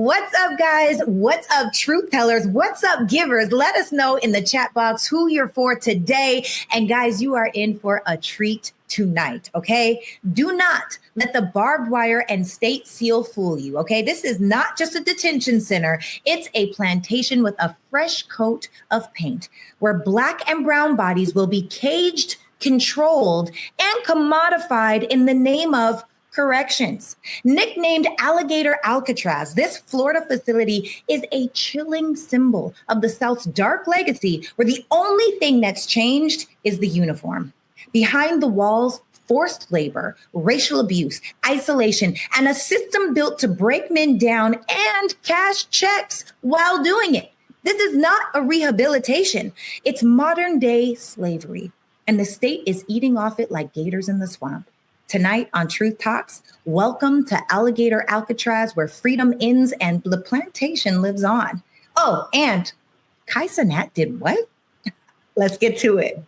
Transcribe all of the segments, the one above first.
What's up, guys? What's up, truth tellers? What's up, givers? Let us know in the chat box who you're for today. And guys, you are in for a treat tonight, okay? Do not let the barbed wire and state seal fool you, okay? This is not just a detention center. It's a plantation with a fresh coat of paint where Black and brown bodies will be caged, controlled, and commodified in the name of corrections. Nicknamed Alligator Alcatraz, this Florida facility is a chilling symbol of the South's dark legacy, where the only thing that's changed is the uniform. Behind the walls, forced labor, racial abuse, isolation, and a system built to break men down and cash checks while doing it. This is not a rehabilitation. It's modern day slavery, and the state is eating off it like gators in the swamp. Tonight on Truth Talks, welcome to Alligator Alcatraz, where freedom ends and the plantation lives on. Oh, and Cenat did what? Let's get to it.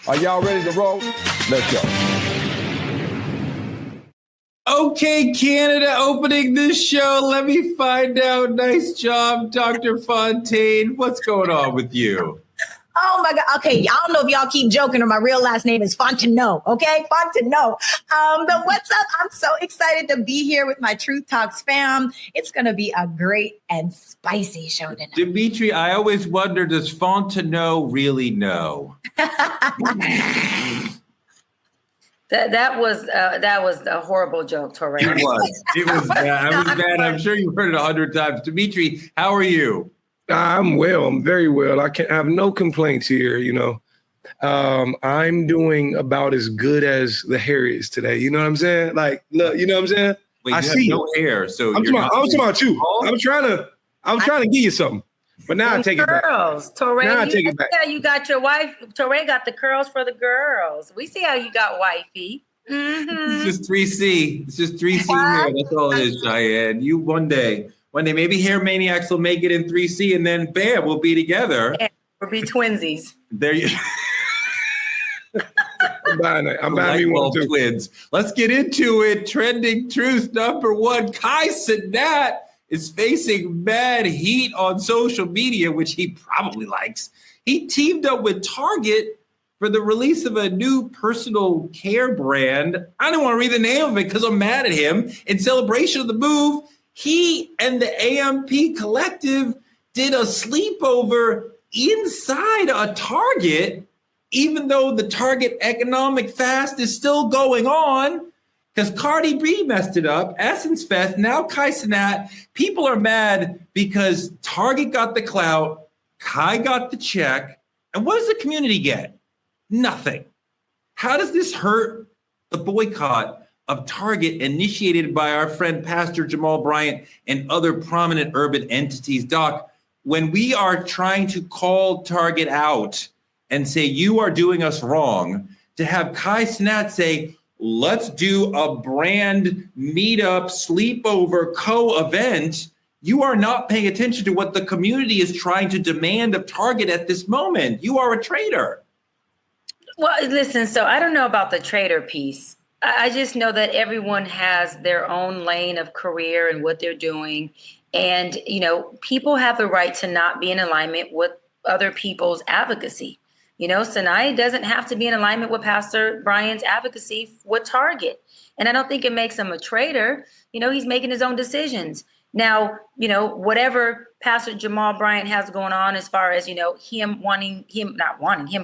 Are y'all ready to roll? Let's go. Okay, Canada, opening this show. Let me find out. Nice job, Dr. Fontaine. What's going on with you? Oh my God. Okay. I don't know if y'all keep joking or my real last name is Fontenot. Okay. Fontenot. But what's up? I'm so excited to be here with my Truth Talks fam. It's going to be a great and spicy show tonight. Dimitri, I always wonder, does Fontenot really know? That was a horrible joke, Torre. It was bad. I was bad. I'm sure you've heard it 100 times. Dimitri, how are you? I'm well. I'm very well. I have no complaints here. I'm doing about as good as the hair is today. You know what I'm saying? Like, look, you know what I'm saying? Wait, I see no hair, so I'm talking about you. I'm trying to give you something, but now I take it back. Girls, Torre, now I take it back. How you got your wife? Torre got the curls for the girls. We see how you got wifey. Mm-hmm. It's just 3C. It's just 3C here. That's all it is, Cheyenne. You one day, maybe Hair Maniacs will make it in 3C, and then bam, we'll be together. Yeah, we'll be twinsies. There you. I'm buying it. I'm buying me one too. Twins. Let's get into it. Trending truth number one: Cenat is facing mad heat on social media, which he probably likes. He teamed up with Target for the release of a new personal care brand. I don't want to read the name of it because I'm mad at him. In celebration of the move, he and the AMP Collective did a sleepover inside a Target, even though the Target economic fast is still going on because Cardi B messed it up. Essence Fest, now Cenat. People are mad because Target got the clout, Kai got the check. And what does the community get? Nothing. How does this hurt the boycott of Target initiated by our friend Pastor Jamal Bryant and other prominent urban entities? Doc, when we are trying to call Target out and say, you are doing us wrong, to have Cenat say, let's do a brand meetup, sleepover, co-event, you are not paying attention to what the community is trying to demand of Target at this moment. You are a traitor. Well, listen, so I don't know about the traitor piece. I just know that everyone has their own lane of career and what they're doing. And, people have the right to not be in alignment with other people's advocacy. Cenat doesn't have to be in alignment with Pastor Brian's advocacy with Target. And I don't think it makes him a traitor. He's making his own decisions. Now, whatever Pastor Jamal Bryant has going on as far as, him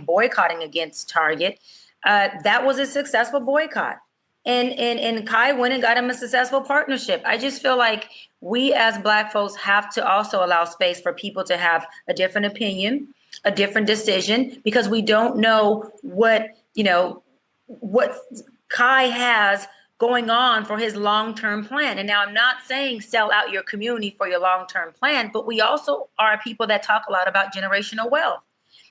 boycotting against Target, that was a successful boycott. And Kai went and got him a successful partnership. I just feel like we as Black folks have to also allow space for people to have a different opinion, a different decision, because we don't know what Kai has going on for his long-term plan. And now I'm not saying sell out your community for your long-term plan, but we also are people that talk a lot about generational wealth.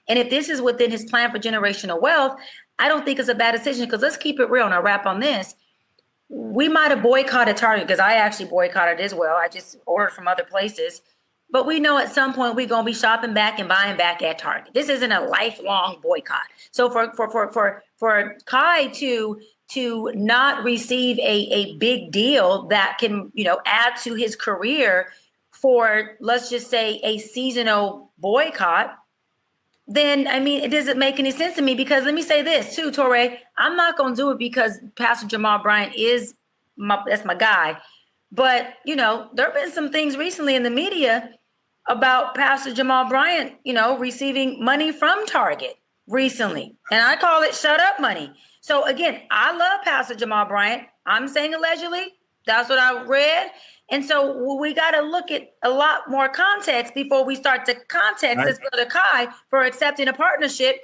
And if this is within his plan for generational wealth, I don't think it's a bad decision, because let's keep it real and I'll wrap on this. We might have boycotted Target, because I actually boycotted as well. I just ordered from other places. but we know at some point we're going to be shopping back and buying back at Target. This isn't a lifelong boycott. So for Kai to not receive a big deal that can, add to his career for, let's just say, a seasonal boycott, then, it doesn't make any sense to me, because let me say this too, Torre, I'm not going to do it because Pastor Jamal Bryant that's my guy. But, there have been some things recently in the media about Pastor Jamal Bryant, receiving money from Target recently. And I call it shut up money. So again, I love Pastor Jamal Bryant. I'm saying allegedly. That's what I read. And so we got to look at a lot more context before we start to context this brother Kai for accepting a partnership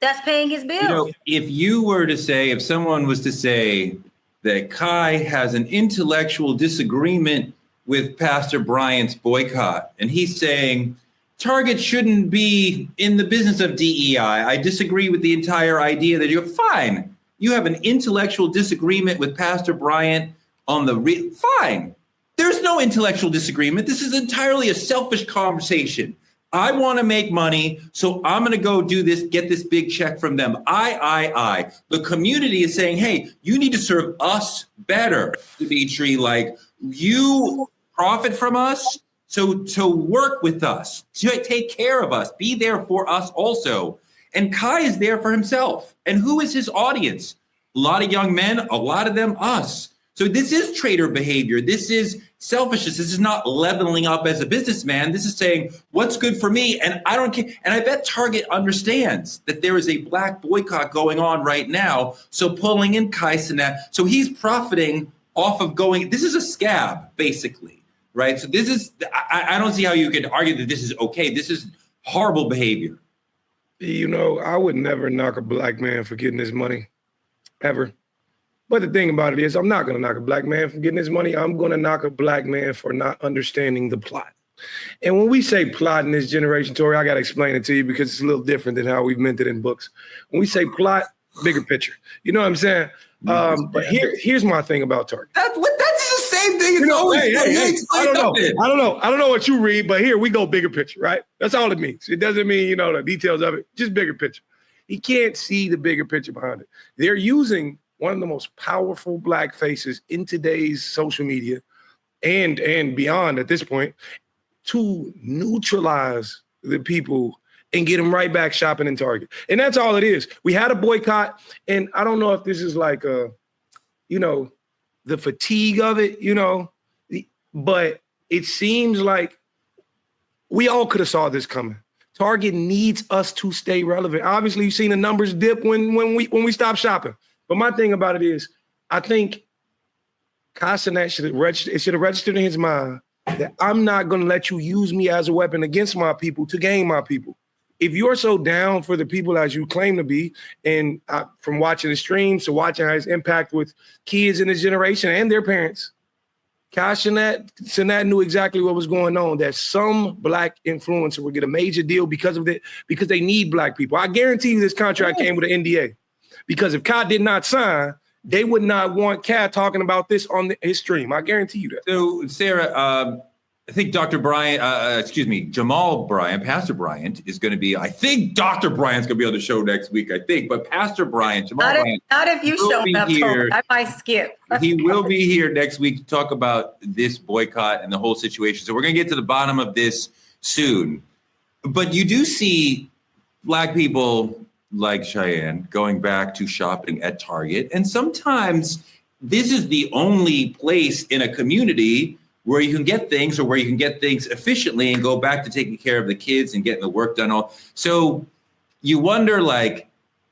that's paying his bills. If someone was to say that Kai has an intellectual disagreement with Pastor Bryant's boycott, and he's saying Target shouldn't be in the business of DEI. I disagree with the entire idea that you're fine. You have an intellectual disagreement with Pastor Bryant on fine. There's no intellectual disagreement. This is entirely a selfish conversation. I want to make money, so I'm going to go do this, get this big check from them. I. The community is saying, hey, you need to serve us better, Dimitri. Like, you profit from us, so work with us, to take care of us, be there for us also. And Kai is there for himself. And who is his audience? A lot of young men, a lot of them us. So this is trader behavior. This is selfishness. This is not leveling up as a businessman. This is saying what's good for me. And I don't care. And I bet Target understands that there is a black boycott going on right now. So pulling in Kai Cenat. So he's profiting off of this is a scab, basically, right? So this is, I don't see how you could argue that this is okay. This is horrible behavior. I would never knock a black man for getting his money, ever. But the thing about it is, I'm not going to knock a black man for getting his money. I'm going to knock a black man for not understanding the plot. And when we say plot in this generation, Tori, I got to explain it to you because it's a little different than how we've meant it in books. When we say plot, bigger picture. You know what I'm saying? But here's my thing about Target. That's the same thing. I don't know what you read, but here we go, bigger picture, right? That's all it means. It doesn't mean, the details of it, just bigger picture. He can't see the bigger picture behind it. They're using one of the most powerful black faces in today's social media and beyond at this point to neutralize the people and get them right back shopping in Target. And that's all it is. We had a boycott, and I don't know if this is like the fatigue of it, but it seems like we all could have saw this coming. Target needs us to stay relevant. Obviously, you've seen the numbers dip when we stop shopping. But my thing about it is, I think Kai Cenat should have registered in his mind that I'm not going to let you use me as a weapon against my people to gain my people. If you're so down for the people as you claim to be, and from watching the streams to watching his impact with kids in his generation and their parents, Kai Cenat knew exactly what was going on, that some black influencer would get a major deal because of it, because they need black people. I guarantee you this contract came with an NDA. Because if Kai did not sign, they would not want Kai talking about this on his stream. I guarantee you that. So, Sarah, I think Jamal Bryant, Pastor Bryant is going to be, I think Dr. Bryant's going to be on the show next week, but Pastor Bryant, Bryant. Not if you show up, I might skip. He will be here next week to talk about this boycott and the whole situation. So we're going to get to the bottom of this soon. But you do see black people like Cheyenne going back to shopping at Target. And sometimes this is the only place in a community where you can get things, or where you can get things efficiently and go back to taking care of the kids and getting the work done. So you wonder,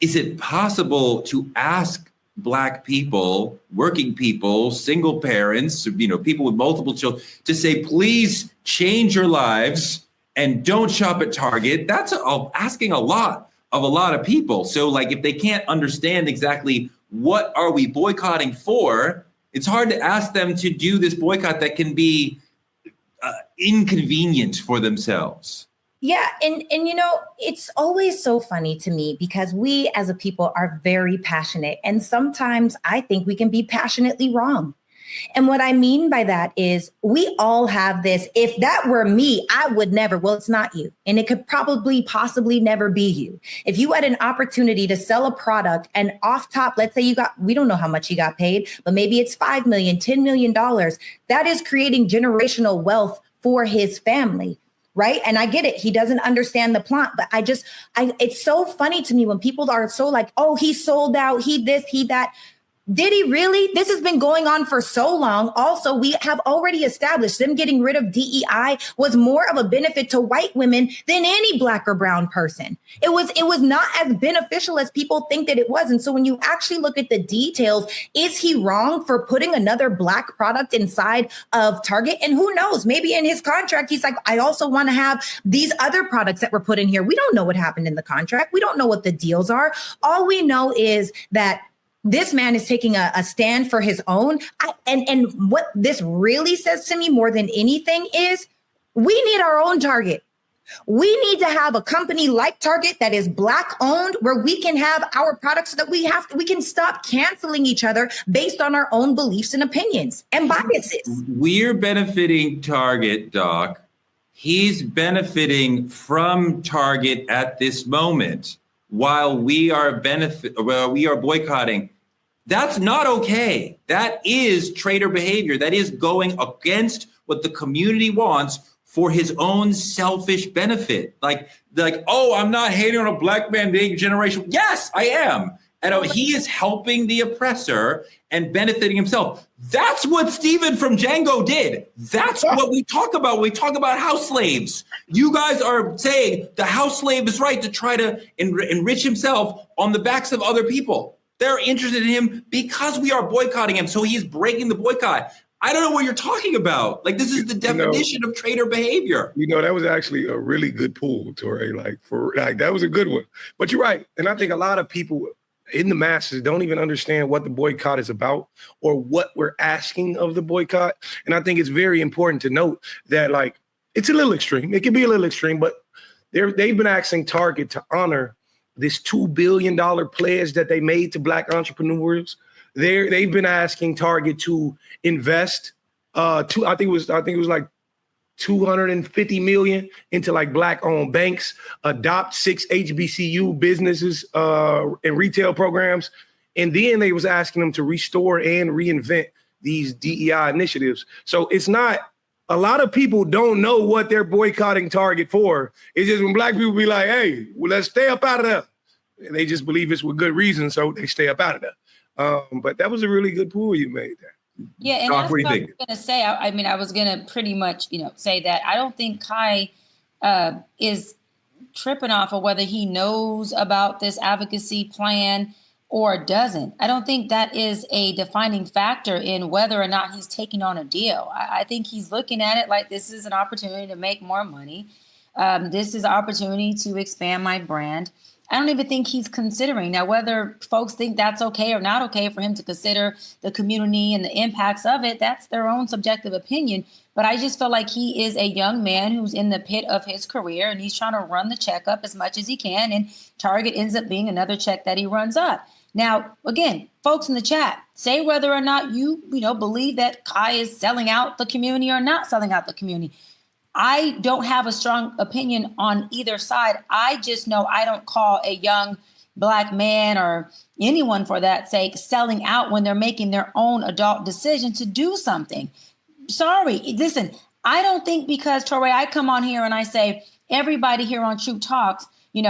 is it possible to ask black people, working people, single parents, people with multiple children, to say, please change your lives and don't shop at Target? That's asking a lot of a lot of people. So if they can't understand exactly what are we boycotting for, it's hard to ask them to do this boycott that can be inconvenient for themselves. Yeah. And it's always so funny to me because we as a people are very passionate. And sometimes I think we can be passionately wrong. And what I mean by that is we all have this. If that were me, I would never. Well, it's not you. And it could probably possibly never be you. If you had an opportunity to sell a product and off top, let's say we don't know how much you got paid, but maybe it's $5 million, $10 million. That is creating generational wealth for his family. Right. And I get it. He doesn't understand the plot, but it's so funny to me when people are so like, oh, he sold out, he this, he that. Did he really? This has been going on for so long. Also, we have already established them getting rid of DEI was more of a benefit to white women than any Black or brown person. It was not as beneficial as people think that it was. And so when you actually look at the details, is he wrong for putting another Black product inside of Target? And who knows, maybe in his contract, he's like, I also want to have these other products that were put in here. We don't know what happened in the contract. We don't know what the deals are. All we know is that this man is taking a stand for his own. And what this really says to me more than anything is we need our own Target. We need to have a company like Target that is Black owned, where we can have our products so that we can stop canceling each other based on our own beliefs and opinions and biases. We're benefiting Target, Doc. He's benefiting from Target at this moment while we are boycotting. That's not okay. That is traitor behavior. That is going against what the community wants for his own selfish benefit. Like, oh, I'm not hating on a Black man being generational. Yes, I am. And he is helping the oppressor and benefiting himself. That's what Stephen from Django did. That's what we talk about when we talk about house slaves. You guys are saying the house slave is right to try to enrich himself on the backs of other people. They're interested in him because we are boycotting him. So he's breaking the boycott. I don't know what you're talking about. Like, this is the definition of traitor behavior. That was actually a really good pull, Torre. That was a good one. But you're right. And I think a lot of people in the masses don't even understand what the boycott is about or what we're asking of the boycott. And I think it's very important to note that, it's a little extreme. It can be a little extreme, but they've been asking Target to honor this $2 billion pledge that they made to Black entrepreneurs. They've been asking Target to invest I think it was like $250 million into Black owned banks, adopt 6 HBCU businesses and retail programs. And then they was asking them to restore and reinvent these DEI initiatives. So it's not, a lot of people don't know what they're boycotting Target for. It's just when Black people be like, hey, well, let's stay up out of there. And they just believe it's with good reason, so they stay up out of there. But that was a really good pull you made there. Yeah, and that's what I was going to say. I was going to pretty much, say that I don't think Kai is tripping off of whether he knows about this advocacy plan or doesn't. I don't think that is a defining factor in whether or not he's taking on a deal. I think he's looking at it like this is an opportunity to make more money. This is an opportunity to expand my brand. I don't even think he's considering. Now, whether folks think that's okay or not okay for him to consider the community and the impacts of it, that's their own subjective opinion. But I just feel like he is a young man who's in the pit of his career and he's trying to run the check up as much as he can. And Target ends up being another check that he runs up. Now, again, folks in the chat, say whether or not you believe that Kai is selling out the community or not selling out the community. I don't have a strong opinion on either side. I just know I don't call a young Black man or anyone for that sake selling out when they're making their own adult decision to do something. Sorry. Listen, I don't think because, Torre, I come on here and I say, everybody here on Truth Talks,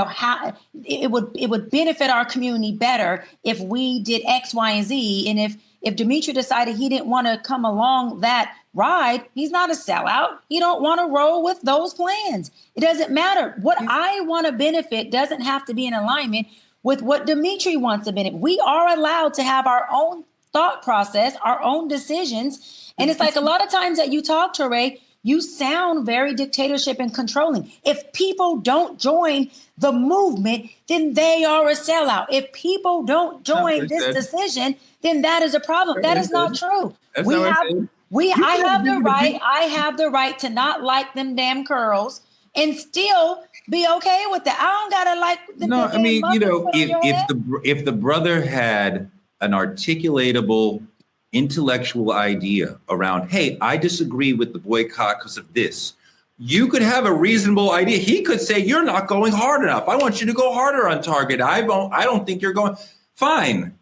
how it would benefit our community better if we did X, Y, and Z. And if Dimitri decided he didn't want to come along that ride, he's not a sellout. He don't want to roll with those plans. It doesn't matter. What I want to benefit doesn't have to be in alignment with what Dimitri wants to benefit. We are allowed to have our own thought process, our own decisions. And it's like a lot of times that you talk, Torre, you sound very dictatorship and controlling. If people don't join the movement, then they are a sellout. If people don't join this decision, then that is a problem. That is not true. I have the right to not like them damn curls and still be okay with that. I don't gotta like the No, I mean, if the brother had an articulatable intellectual idea around, hey, I disagree with the boycott because of this. You could have a reasonable idea. He could say, you're not going hard enough. I want you to go harder on Target. I don't think you're going. Fine.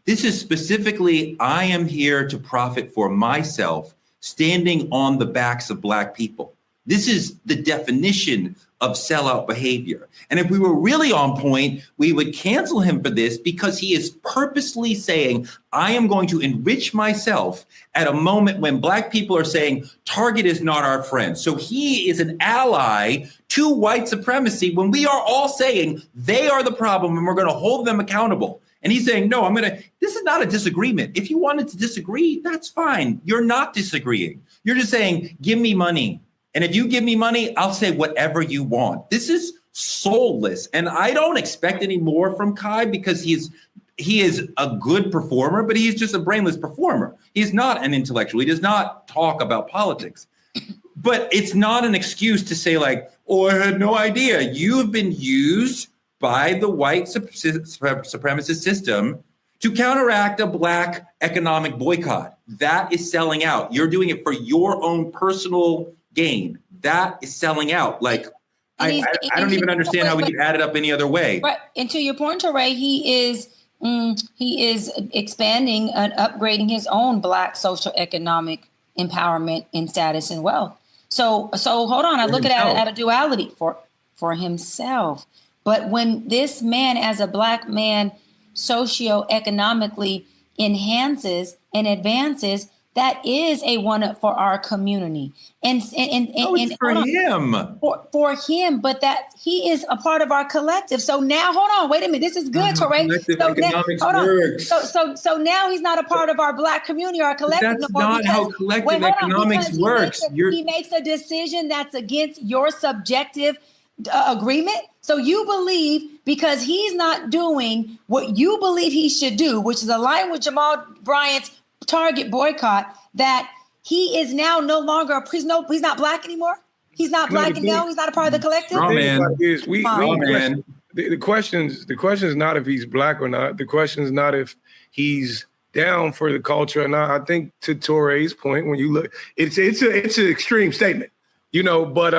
This is specifically, I am here to profit for myself, standing on the backs of Black people. This is the definition of sellout behavior. And if we were really on point, we would cancel him for this because he is purposely saying, I am going to enrich myself at a moment when Black people are saying, Target is not our friend. So he is an ally to white supremacy when we are all saying they are the problem and we're going to hold them accountable. And he's saying, no, this is not a disagreement. If you wanted to disagree, that's fine. You're not disagreeing. You're just saying, give me money. And if you give me money, I'll say whatever you want. This is soulless. And I don't expect any more from Kai because he is a good performer, but he's just a brainless performer. He's not an intellectual. He does not talk about politics. But it's not an excuse to say like, oh, I had no idea. You have been used by the white supremacist system to counteract a Black economic boycott. That is selling out. You're doing it for your own personal gain. That is selling out. Like, I don't even understand how we can add it up any other way. Right. And to your point, Ray, he is expanding and upgrading his own Black social economic empowerment and status and wealth. So hold on. I look at it at a duality for himself. But when this man, as a Black man, socioeconomically enhances and advances, that is a one-up for our community. And for him. For him, but that he is a part of our collective. So now, hold on, wait a minute. This is good, Torre. So now he's not a part of our Black community or our collective. That's not how collective economics works. He makes a decision that's against your subjective agreement. So you believe because he's not doing what you believe he should do, which is aligned with Jamal Bryant's Target boycott, that he is now no longer he's not Black anymore. He's not Black and no, he's not a part of the collective. The question is not if he's Black or not. The question is not if he's down for the culture or not. I think to Torre's point, when you look, it's an extreme statement, but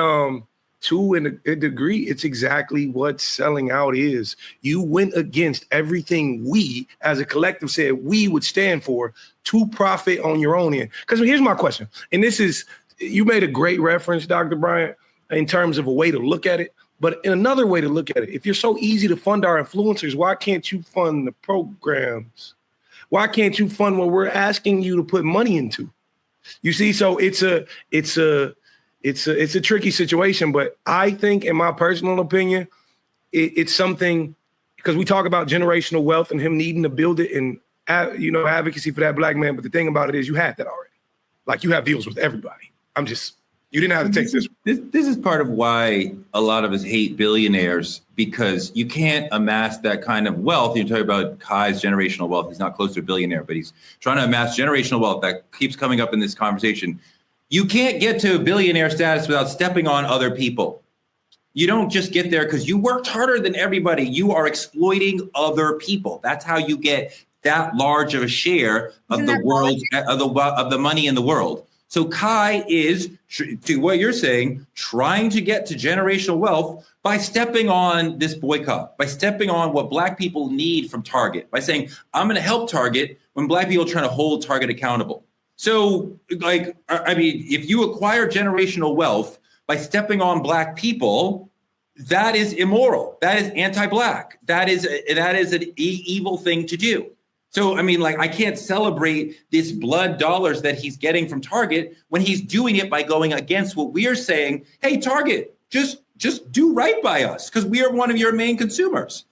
to a degree, it's exactly what selling out is. You went against everything we as a collective said we would stand for to profit on your own end. Because here's my question. And this is, you made a great reference, Dr. Bryant, in terms of a way to look at it. But in another way to look at it, if you're so easy to fund our influencers, why can't you fund the programs? Why can't you fund what we're asking you to put money into? You see, so it's a tricky situation, but I think, in my personal opinion, it's something, because we talk about generational wealth and him needing to build it and, advocacy for that Black man. But the thing about it is you had that already. Like, you have deals with everybody. You didn't have to take this. This is part of why a lot of us hate billionaires, because you can't amass that kind of wealth. You're talking about Kai's generational wealth. He's not close to a billionaire, but he's trying to amass generational wealth. That keeps coming up in this conversation. You can't get to billionaire status without stepping on other people. You don't just get there because you worked harder than everybody. You are exploiting other people. That's how you get that large of a share of the world, of the money in the world. So Kai is, to what you're saying, trying to get to generational wealth by stepping on this boycott, by stepping on what Black people need from Target, by saying, I'm going to help Target when Black people are trying to hold Target accountable. So, if you acquire generational wealth by stepping on Black people, that is immoral. That is anti-Black. That is an evil thing to do. So, I can't celebrate this blood dollars that he's getting from Target when he's doing it by going against what we're saying. Hey, Target, just do right by us because we are one of your main consumers.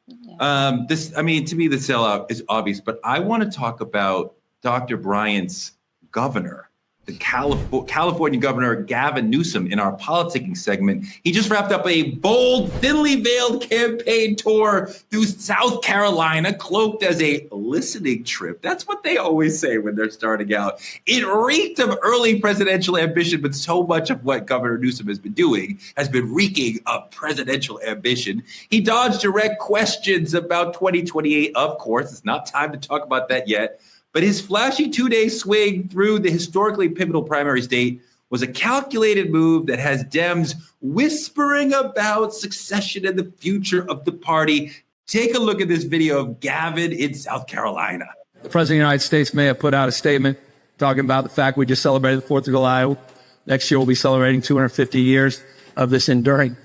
Yeah. To me, the sellout is obvious, but I want to talk about Dr. Bryant's governor, the California Governor Gavin Newsom, in our politicking segment. He just wrapped up a bold, thinly veiled campaign tour through South Carolina, cloaked as a listening trip. That's what they always say when they're starting out. It reeked of early presidential ambition, but so much of what Governor Newsom has been doing has been reeking of presidential ambition. He dodged direct questions about 2028. Of course, it's not time to talk about that yet. But his flashy 2-day swing through the historically pivotal primary state was a calculated move that has Dems whispering about succession and the future of the party. Take a look at this video of Gavin in South Carolina. The President of the United States may have put out a statement talking about the fact we just celebrated the 4th of July. Next year, we'll be celebrating 250 years of this enduring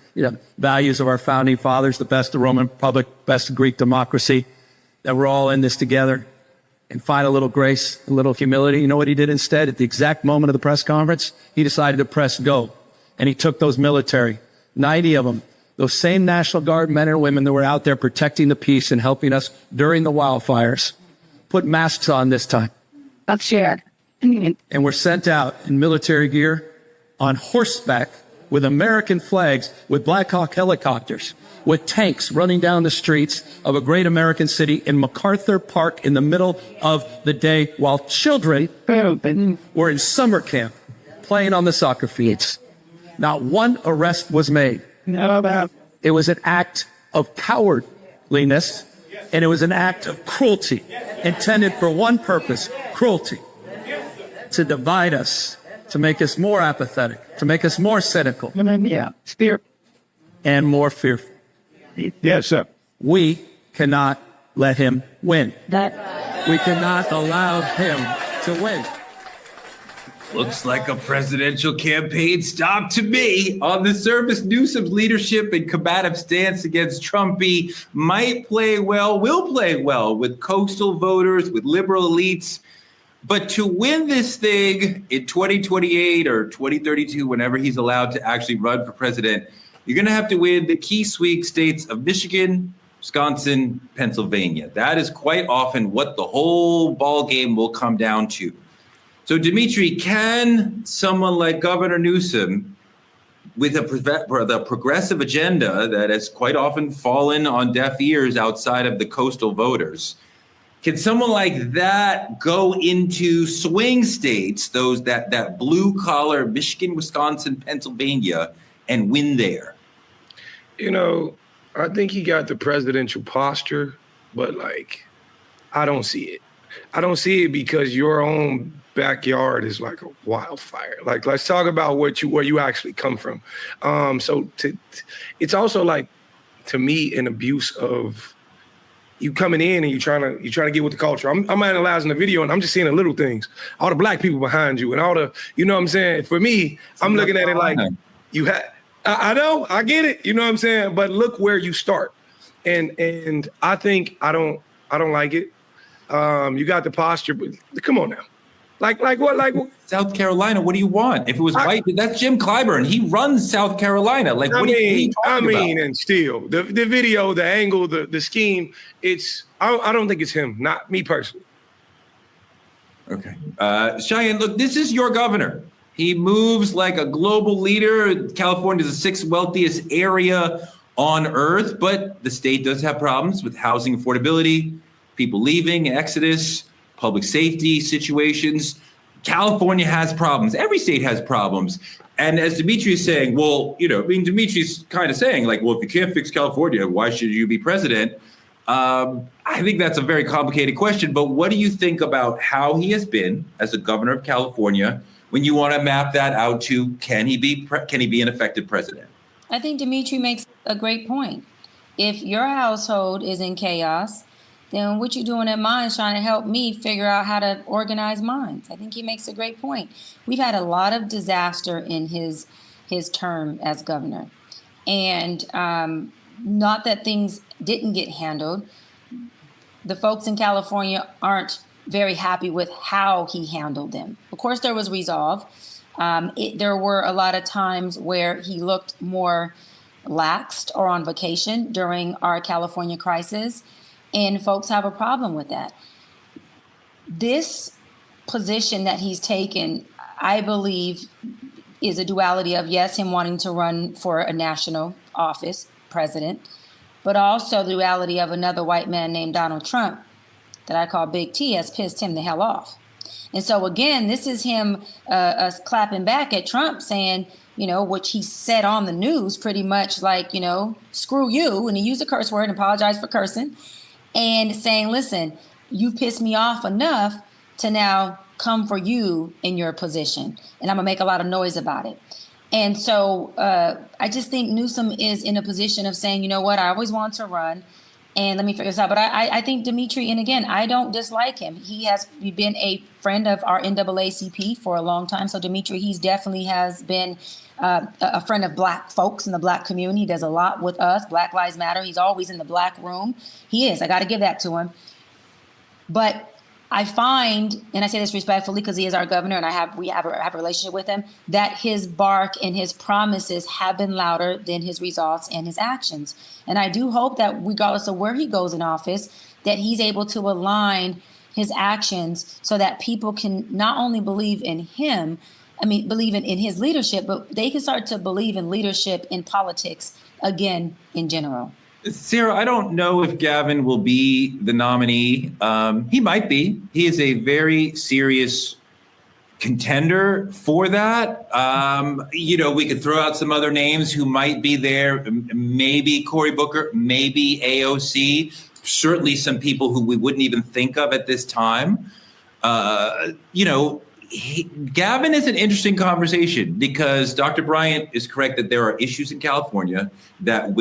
values of our founding fathers, the best of the Roman Republic, best of Greek democracy, that we're all in this together. And find a little grace, a little humility. You know what he did instead? At the exact moment of the press conference, he decided to press go. And he took those military, 90 of them, those same National Guard men and women that were out there protecting the peace and helping us during the wildfires, put masks on this time. That's shared. And were sent out in military gear on horseback with American flags, with Black Hawk helicopters, with tanks running down the streets of a great American city in MacArthur Park in the middle of the day while children were in summer camp playing on the soccer fields. Not one arrest was made. It was an act of cowardliness, and it was an act of cruelty intended for one purpose, cruelty, to divide us, to make us more apathetic, to make us more cynical, and more fearful. Yes, sir. We cannot let him win. We cannot allow him to win. Looks like a presidential campaign stop to me. On the surface, Newsom's leadership and combative stance against Trumpy might play well, will play well with coastal voters, with liberal elites. But to win this thing in 2028 or 2032, whenever he's allowed to actually run for president, you're going to have to win the key swing states of Michigan, Wisconsin, Pennsylvania. That is quite often what the whole ball game will come down to. So, Dimitri, can someone like Governor Newsom, with a progressive agenda that has quite often fallen on deaf ears outside of the coastal voters, can someone like that go into swing states, those that blue collar Michigan, Wisconsin, Pennsylvania, and win there? I think he got the presidential posture, but I don't see it. I don't see it because your own backyard is like a wildfire. Let's talk about where you actually come from. It's also to me, an abuse of you coming in and you trying to get with the culture. I'm analyzing the video and I'm just seeing the little things, all the black people behind you and all the, you know what I'm saying? For me, I'm looking at it like you had. I know, I get it, you know what I'm saying? But look where you start. And I think I don't like it. You got the posture, but come on now. Like what? South Carolina, what do you want? If it was white, that's Jim Clyburn. He runs South Carolina. What are you talking about? And still, the video, the angle, the scheme, I don't think it's him, not me personally. Okay. Cheyenne, look, this is your governor. He moves like a global leader. California is the 6th wealthiest area on earth, but the state does have problems with housing affordability, people leaving, exodus, public safety situations. California has problems. Every state has problems. And as Dimitri is saying, Dimitri's kind of saying if you can't fix California, why should you be president? I think that's a very complicated question. But what do you think about how he has been as a governor of California when you want to map that out to can he be an effective president? I think Dimitri makes a great point. If your household is in chaos, then what you doing at mine is trying to help me figure out how to organize mine. I think he makes a great point. We've had a lot of disaster in his term as governor. And not that things didn't get handled. The folks in California aren't very happy with how he handled them. Of course, there was resolve. There were a lot of times where he looked more laxed or on vacation during our California crisis. And folks have a problem with that. This position that he's taken, I believe, is a duality of, yes, him wanting to run for a national office, president, but also the duality of another white man named Donald Trump, that I call Big T, has pissed him the hell off. And so, again, this is him clapping back at Trump saying, which he said on the news pretty much screw you. And he used a curse word and apologized for cursing. And saying, listen, you've pissed me off enough to now come for you in your position. And I'm gonna make a lot of noise about it. And so I just think Newsom is in a position of saying, you know what, I always want to run and let me figure this out. But I think Dimitri, and again, I don't dislike him. He has been a friend of our NAACP for a long time. So Dimitri, he's definitely has been a friend of Black folks in the Black community. He does a lot with us. Black Lives Matter. He's always in the Black room. He is. I got to give that to him. But I find, and I say this respectfully because he is our governor and we have a relationship with him, that his bark and his promises have been louder than his results and his actions. And I do hope that regardless of where he goes in office, that he's able to align his actions so that people can not only believe in him, believe in his leadership, but they can start to believe in leadership in politics again in general. Sarah, I don't know if Gavin will be the nominee. He might be. He is a very serious contender for that. We could throw out some other names who might be there. Maybe Cory Booker, maybe AOC. Certainly some people who we wouldn't even think of at this time. Gavin is an interesting conversation because Dr. Bryant is correct that there are issues in California that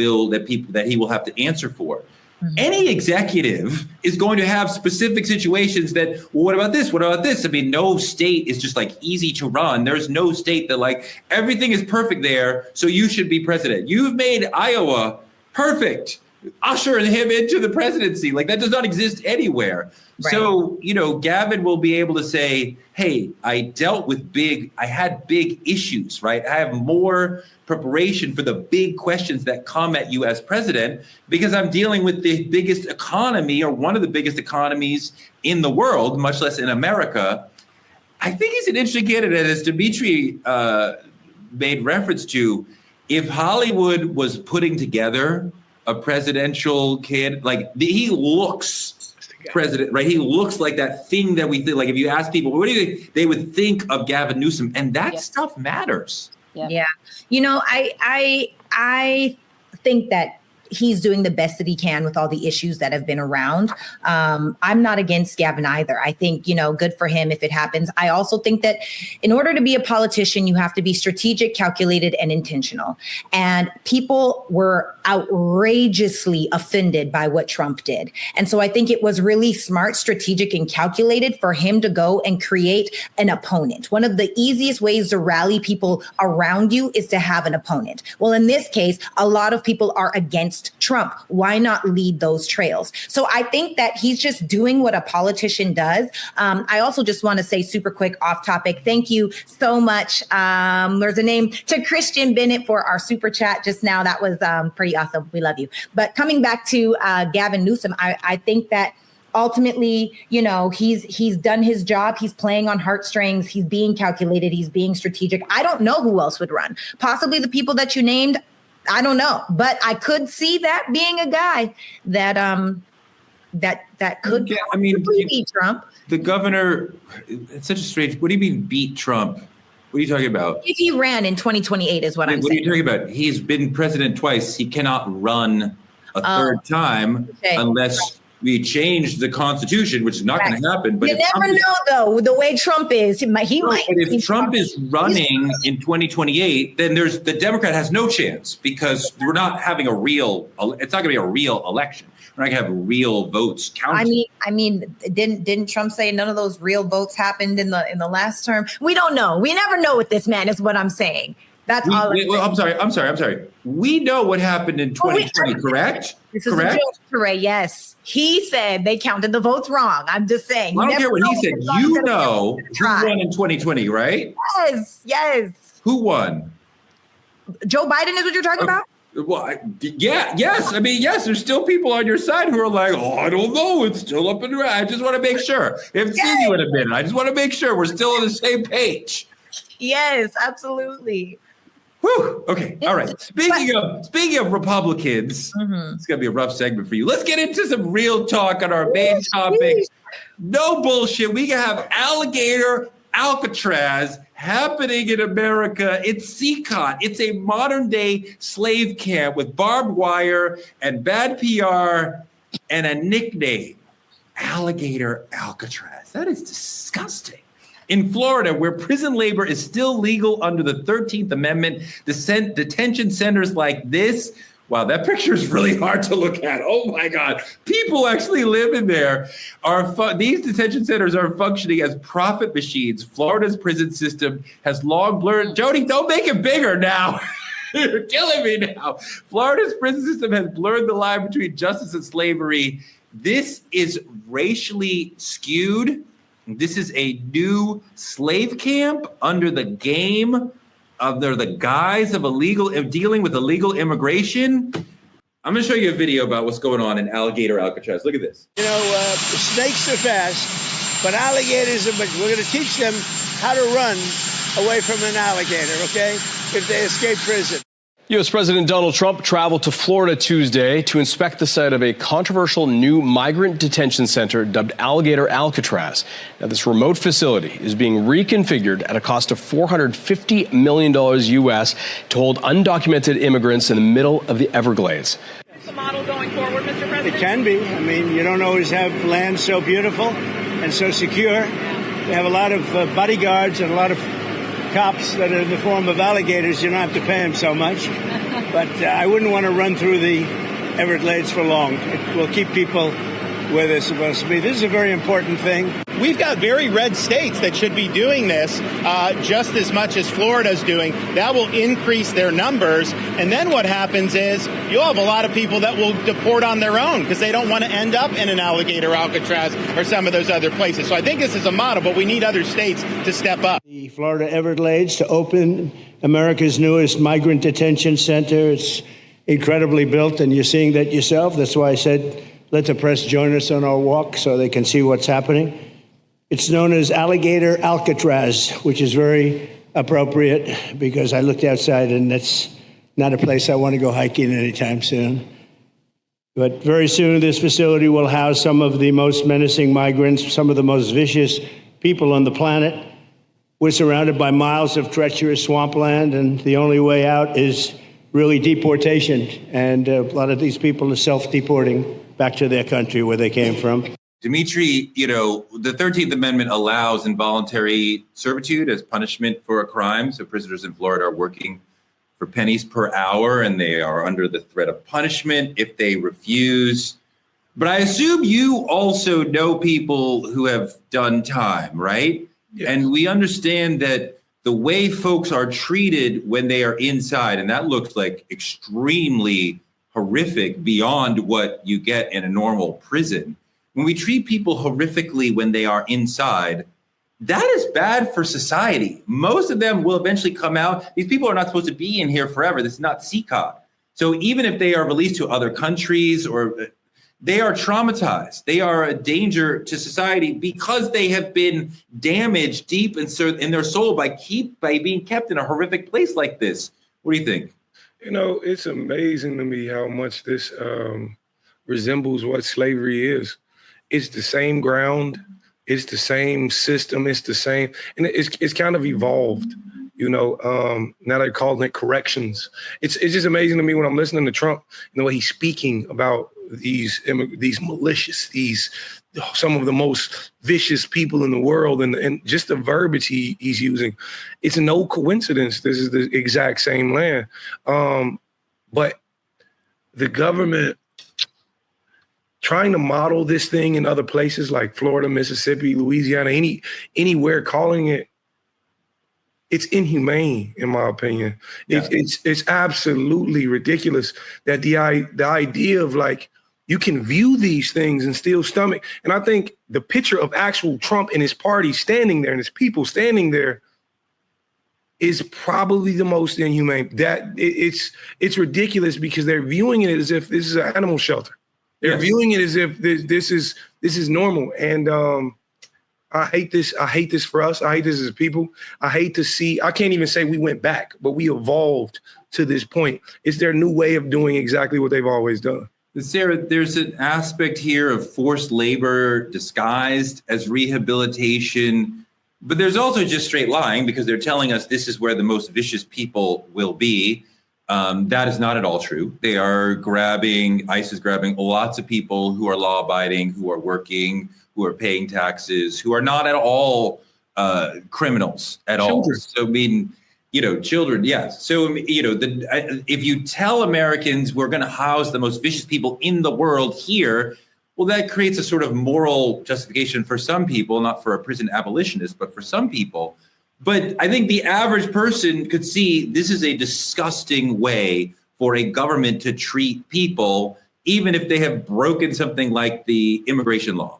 he will have to answer for. Mm-hmm. Any executive is going to have specific situations that, well, what about this? What about this? I mean, no state is just like easy to run. There's no state that like everything is perfect there, so you should be president. You've made Iowa perfect. Usher him into the presidency. Like that does not exist anywhere. Right. So, Gavin will be able to say, hey, I had big issues, right? I have more preparation for the big questions that come at you as president because I'm dealing with the biggest economy or one of the biggest economies in the world, much less in America. I think he's an interesting candidate, as Dimitri made reference to. If Hollywood was putting together a presidential kid, like he looks president, right? He looks like that thing that we think, like if you ask people, what do you think? They would think of Gavin Newsom, and that stuff matters. Yeah. I think that he's doing the best that he can with all the issues that have been around. I'm not against Gavin either. I think, good for him if it happens. I also think that in order to be a politician, you have to be strategic, calculated, and intentional. And people were outrageously offended by what Trump did. And so I think it was really smart, strategic, and calculated for him to go and create an opponent. One of the easiest ways to rally people around you is to have an opponent. Well, in this case, a lot of people are against Trump. Why not lead those trails? So I think that he's just doing what a politician does. I also just want to say super quick off topic. Thank you so much. There's a name to Christian Bennett for our super chat just now. That was pretty awesome. We love you. But coming back to Gavin Newsom, I think that ultimately, he's done his job. He's playing on heartstrings. He's being calculated. He's being strategic. I don't know who else would run. Possibly the people that you named. I don't know, but I could see that being a guy that could beat Trump. The governor, it's such a strange. What do you mean beat Trump? What are you talking about? If he ran in 2028 is what I'm saying. What are you talking about? He's been president twice. He cannot run a third time unless we change the Constitution, which is not going to happen. But you never know, though, the way Trump is. He might. But if Trump is running in 2028, then the Democrat has no chance because we're not having it's not going to be a real election. We're not going to have real votes counted. I mean, didn't Trump say none of those real votes happened in the last term? We don't know. We never know with this man, is what I'm saying. That's all. I'm sorry. We know what happened in 2020, correct? This is correct? A joke, yes. He said they counted the votes wrong. I'm just saying. I don't care what he said. You know who won in 2020, right? Yes. Who won? Joe Biden is what you're talking about? Well, yes. I mean, yes, there's still people on your side who are like, I don't know. It's still up in the air. I just want to make sure. If Cindy would have been, I just want to make sure we're still on the same page. Yes, absolutely. Whew. Okay. All right. Speaking of Republicans, It's going to be a rough segment for you. Let's get into some real talk on our main topic. No bullshit. We have Alligator Alcatraz happening in America. It's Cenat. It's a modern day slave camp with barbed wire and bad PR and a nickname. Alligator Alcatraz. That is disgusting. In Florida, where prison labor is still legal under the 13th Amendment, detention centers like this, wow, that picture is really hard to look at. Oh my God. People actually live in there. These detention centers are functioning as profit machines. Florida's prison system has long blurred. Jody, don't make it bigger now. You're killing me now. Florida's prison system has blurred the line between justice and slavery. This is racially skewed. This is a new slave camp under the guise of dealing with illegal immigration. I'm going to show you a video about what's going on in Alligator Alcatraz. Look at this. You know, snakes are fast, but alligators are. We're going to teach them how to run away from an alligator, okay? If they escape prison. U.S. President Donald Trump traveled to Florida Tuesday to inspect the site of a controversial new migrant detention center dubbed Alligator Alcatraz. Now, this remote facility is being reconfigured at a cost of $450 million U.S. to hold undocumented immigrants in the middle of the Everglades. Is the model going forward, Mr. President? It can be. I mean, you don't always have land so beautiful and so secure. We have a lot of bodyguards and a lot of cops that are in the form of alligators. You don't have to pay them so much. But I wouldn't want to run through the Everglades for long. It will keep people where they're supposed to be. This is a very important thing. We've got very red states that should be doing this just as much as Florida's doing. That will increase their numbers. And then what happens is you'll have a lot of people that will deport on their own because they don't want to end up in an Alligator Alcatraz or some of those other places. So I think this is a model, but we need other states to step up. The Florida Everglades to open America's newest migrant detention center. It's incredibly built, and you're seeing that yourself. That's why I said let the press join us on our walk so they can see what's happening. It's known as Alligator Alcatraz, which is very appropriate because I looked outside and that's not a place I want to go hiking anytime soon. But very soon this facility will house some of the most menacing migrants, some of the most vicious people on the planet. We're surrounded by miles of treacherous swampland, and the only way out is really deportation. And a lot of these people are self-deporting back to their country where they came from. Dimitri, you know, the 13th Amendment allows involuntary servitude as punishment for a crime. So prisoners in Florida are working for pennies per hour, and they are under the threat of punishment if they refuse. But I assume you also know people who have done time, right? Yes. And we understand that the way folks are treated when they are inside, and that looks like extremely horrific beyond what you get in a normal prison. When we treat people horrifically when they are inside, that is bad for society. Most of them will eventually come out. These people are not supposed to be in here forever. This is not CCOT. So even if they are released to other countries, or they are traumatized, they are a danger to society because they have been damaged deep in their soul by being kept in a horrific place like this. What do you think? You know, it's amazing to me how much this resembles what slavery is. It's the same ground. It's the same system. It's the same. And it's kind of evolved, you know. Now they're calling it corrections. It's just amazing to me when I'm listening to Trump and the way he's speaking about these malicious, some of the most vicious people in the world, and just the verbiage he's using. It's no coincidence this is the exact same land. But the government trying to model this thing in other places like Florida, Mississippi, Louisiana, anywhere, calling it's inhumane, in my opinion. Yeah. It's absolutely ridiculous that the idea of like, you can view these things and still stomach. And I think the picture of actual Trump and his party standing there and his people standing there is probably the most inhumane. It's ridiculous because they're viewing it as if this is an animal shelter. They're viewing it as if this is normal. And I hate this. I hate this for us. I hate this as people. I hate to see, I can't even say we went back, but we evolved to this point. It's their new way of doing exactly what they've always done. Sarah, there's an aspect here of forced labor disguised as rehabilitation, but there's also just straight lying because they're telling us this is where the most vicious people will be. That is not at all true. ICE is grabbing lots of people who are law-abiding, who are working, who are paying taxes, who are not at all criminals at all. So, I mean, children, yes. So, if you tell Americans we're going to house the most vicious people in the world here, well, that creates a sort of moral justification for some people, not for a prison abolitionist, but for some people. But I think the average person could see this is a disgusting way for a government to treat people, even if they have broken something like the immigration law.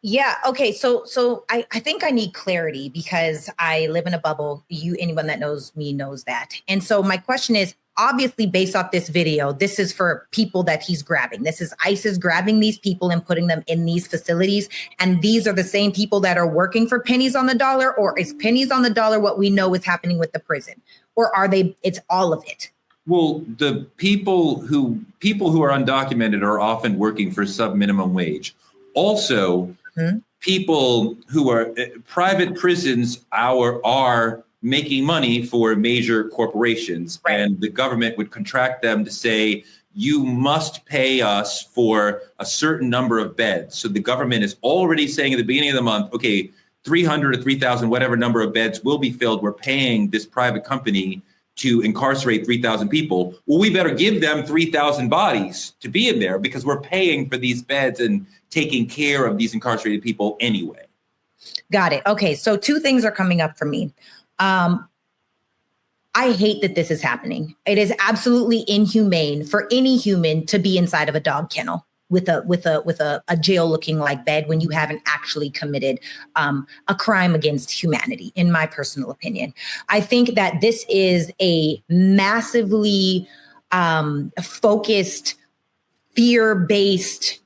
Yeah. Okay. So I think I need clarity because I live in a bubble. Anyone that knows me knows that. And so my question is, obviously, based off this video, this is for people that he's grabbing. This is ISIS grabbing these people and putting them in these facilities. And these are the same people that are working for pennies on the dollar, or is pennies on the dollar what we know is happening with the prison? Or are it's all of it? Well, the people who are undocumented are often working for sub-minimum wage. Also, people who are private prisons are making money for major corporations, and the government would contract them to say, you must pay us for a certain number of beds. So the government is already saying at the beginning of the month, okay, 300 or 3,000, whatever number of beds will be filled. We're paying this private company to incarcerate 3,000 people. Well, we better give them 3,000 bodies to be in there because we're paying for these beds and taking care of these incarcerated people anyway. Got it. Okay. So two things are coming up for me. I hate that this is happening. It is absolutely inhumane for any human to be inside of a dog kennel with a jail looking like bed when you haven't actually committed a crime against humanity, in my personal opinion. I think that this is a massively focused, fear-based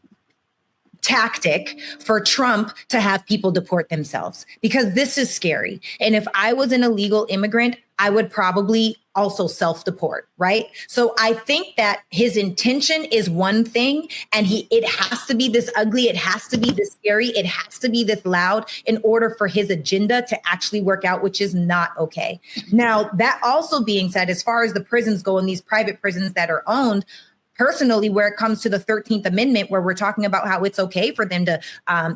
tactic for Trump to have people deport themselves, because this is scary. And if I was an illegal immigrant, I would probably also self-deport, right? So I think that his intention is one thing, and it has to be this ugly, it has to be this scary, it has to be this loud in order for his agenda to actually work out, which is not okay. Now, that also being said, as far as the prisons go and these private prisons that are owned, personally, where it comes to the 13th Amendment, where we're talking about how it's okay for them to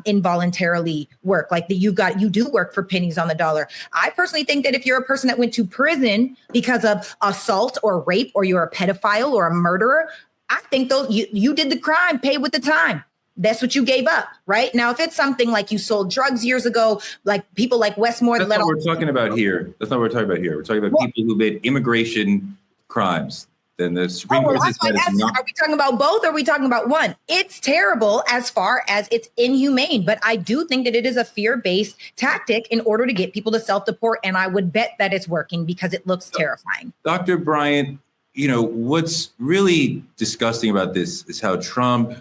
involuntarily work, like you do work for pennies on the dollar. I personally think that if you're a person that went to prison because of assault or rape, or you're a pedophile or a murderer, I think you did the crime, pay with the time. That's what you gave up, right? Now, if it's something like you sold drugs years ago, like people like Westmore. That's not what we're talking about here. That's not what we're talking about here. We're talking about people who made immigration crimes. Then the Supreme Court says that is not. Are we talking about both, or are we talking about one? It's terrible as far as it's inhumane, but I do think that it is a fear-based tactic in order to get people to self-deport, and I would bet that it's working because it looks terrifying. Dr. Bryant, what's really disgusting about this is how Trump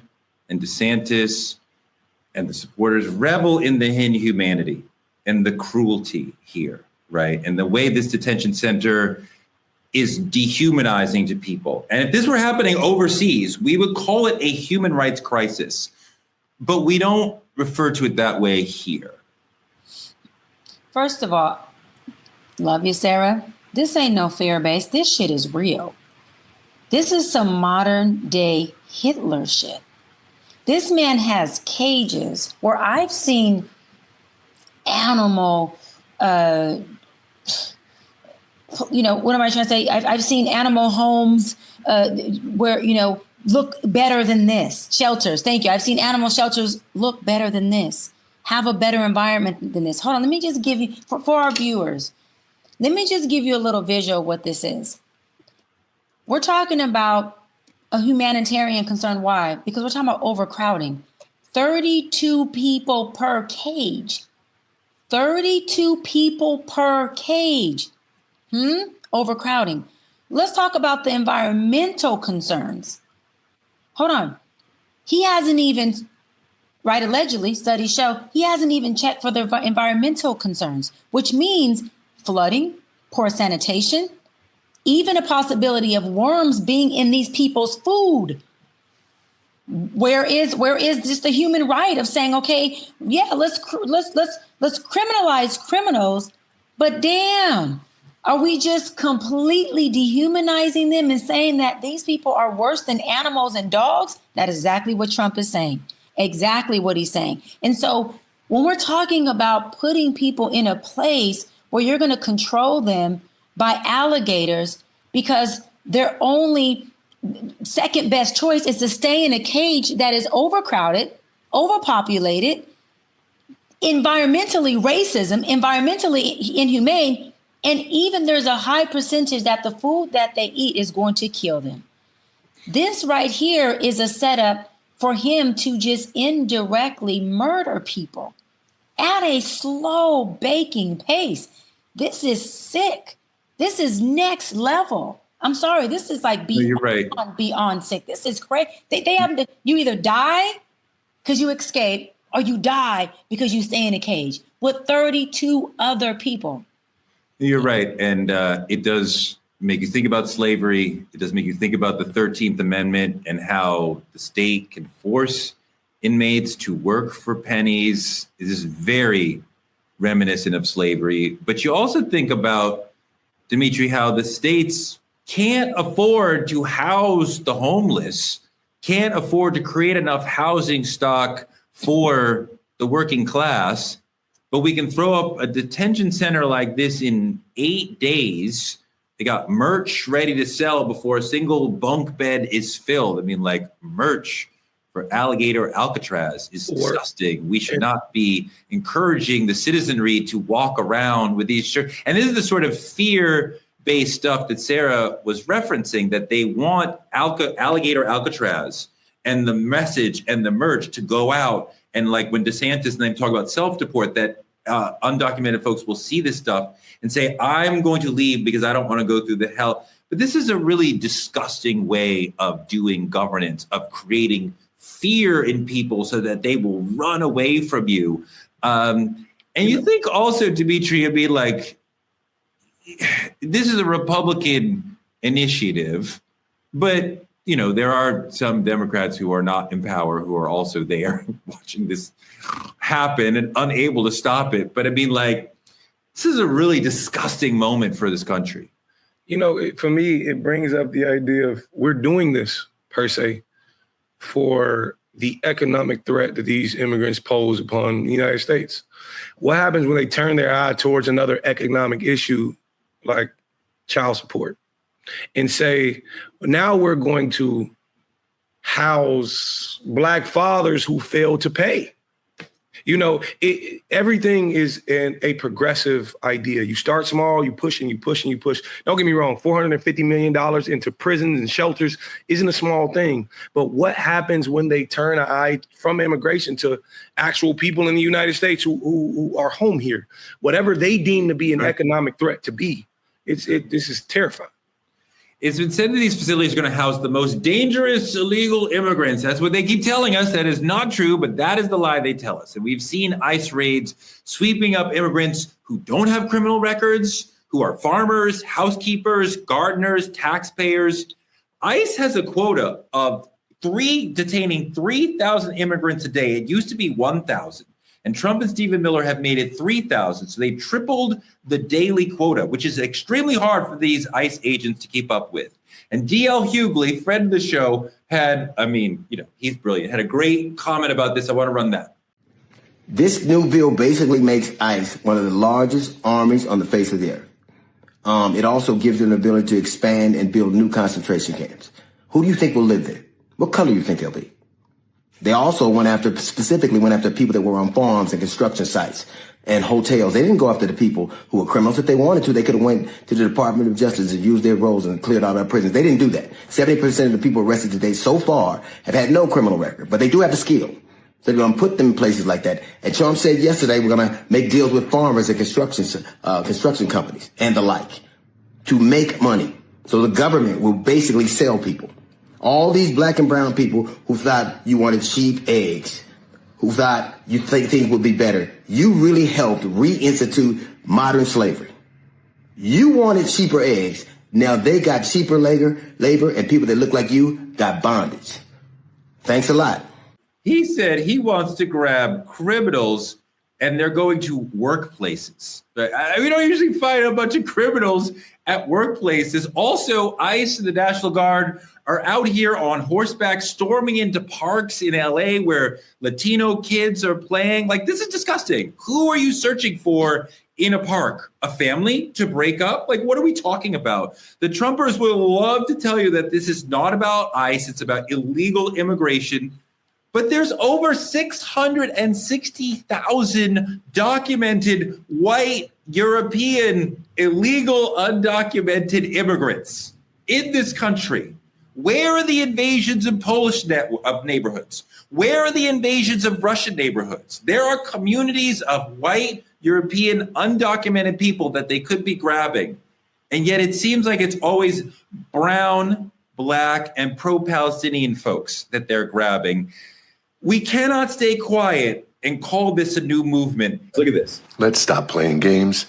and DeSantis and the supporters revel in the inhumanity and the cruelty here, right? And the way this detention center is dehumanizing to people. And if this were happening overseas, we would call it a human rights crisis. But we don't refer to it that way here. First of all, love you, Sarah. This ain't no fear-based. This shit is real. This is some modern day Hitler shit. This man has cages where I've seen animal, what am I trying to say? I've seen animal homes where, look better than this. Shelters. Thank you. I've seen animal shelters look better than this. Have a better environment than this. Hold on. Let me just give you, for our viewers, let me just give you a little visual of what this is. We're talking about a humanitarian concern. Why? Because we're talking about overcrowding. 32 people per cage. 32 people per cage. Overcrowding. Let's talk about the environmental concerns. Hold on. He hasn't even, right, allegedly, studies show, he hasn't even checked for the environmental concerns, which means flooding, poor sanitation, even a possibility of worms being in these people's food. Where is just the human right of saying, okay, yeah, let's criminalize criminals, but damn, Are we just completely dehumanizing them and saying that these people are worse than animals and dogs? That is exactly what Trump is saying. Exactly what he's saying. And so when we're talking about putting people in a place where you're going to control them by alligators because their only second best choice is to stay in a cage that is overcrowded, overpopulated, environmentally racism, environmentally inhumane, and even there's a high percentage that the food that they eat is going to kill them. This right here is a setup for him to just indirectly murder people at a slow baking pace. This is sick. This is next level. I'm sorry, this is like beyond sick. This is crazy. They have to, you either die because you escape or you die because you stay in a cage with 32 other people. You're right. And it does make you think about slavery. It does make you think about the 13th Amendment and how the state can force inmates to work for pennies. It is very reminiscent of slavery. But you also think about, Dimitri, how the states can't afford to house the homeless, can't afford to create enough housing stock for the working class, but we can throw up a detention center like this in 8 days. They got merch ready to sell before a single bunk bed is filled. I mean, like, merch for Alligator Alcatraz is disgusting. We should not be encouraging the citizenry to walk around with these shirts. And this is the sort of fear-based stuff that Sarah was referencing, that they want Alligator Alcatraz and the message and the merch to go out. And like when DeSantis and them talk about self-deport, that undocumented folks will see this stuff and say, I'm going to leave because I don't want to go through the hell. But this is a really disgusting way of doing governance, of creating fear in people so that they will run away from you. And you think also, Dimitri, it'd be like, this is a Republican initiative, but you know, there are some Democrats who are not in power who are also there watching this happen and unable to stop it. But I mean, like, this is a really disgusting moment for this country. You know, for me, it brings up the idea of we're doing this, per se, for the economic threat that these immigrants pose upon the United States. What happens when they turn their eye towards another economic issue like child support and say, now we're going to house Black fathers who fail to pay? You know, everything is a progressive idea. You start small, you push and you push and you push. Don't get me wrong, $450 million into prisons and shelters isn't a small thing. But what happens when they turn an eye from immigration to actual people in the United States who are home here? Whatever they deem to be an economic threat to be, this is terrifying. It's been said that these facilities are going to house the most dangerous illegal immigrants. That's what they keep telling us. That is not true, but that is the lie they tell us. And we've seen ICE raids sweeping up immigrants who don't have criminal records, who are farmers, housekeepers, gardeners, taxpayers. ICE has a quota of detaining 3,000 immigrants a day. It used to be 1,000. And Trump and Stephen Miller have made it 3,000. So they tripled the daily quota, which is extremely hard for these ICE agents to keep up with. And D.L. Hughley, friend of the show, he's brilliant, had a great comment about this. I want to run that. This new bill basically makes ICE one of the largest armies on the face of the earth. It also gives them the ability to expand and build new concentration camps. Who do you think will live there? What color do you think they'll be? They also specifically went after people that were on farms and construction sites and hotels. They didn't go after the people who were criminals. If they wanted to, they could have went to the Department of Justice and used their roles and cleared out our prisons. They didn't do that. 70% of the people arrested today so far have had no criminal record, but they do have the skill. So they're going to put them in places like that. And Trump said yesterday, we're going to make deals with farmers and construction companies and the like to make money. So the government will basically sell people. All these Black and brown people who thought you wanted cheap eggs, who thought you think things would be better, you really helped reinstitute modern slavery. You wanted cheaper eggs. Now they got cheaper labor, and people that look like you got bondage. Thanks a lot. He said he wants to grab criminals and they're going to workplaces. We don't usually find a bunch of criminals at workplaces. Also, ICE and the National Guard are out here on horseback, storming into parks in LA where Latino kids are playing. Like, this is disgusting. Who are you searching for in a park? A family to break up? Like, what are we talking about? The Trumpers will love to tell you that this is not about ICE. It's about illegal immigration. But there's over 660,000 documented white European illegal undocumented immigrants in this country. Where are the invasions of Polish neighborhoods? Where are the invasions of Russian neighborhoods? There are communities of white European undocumented people that they could be grabbing. And yet it seems like it's always brown, black, and pro-Palestinian folks that they're grabbing. We cannot stay quiet and call this a new movement. Look at this. Let's stop playing games.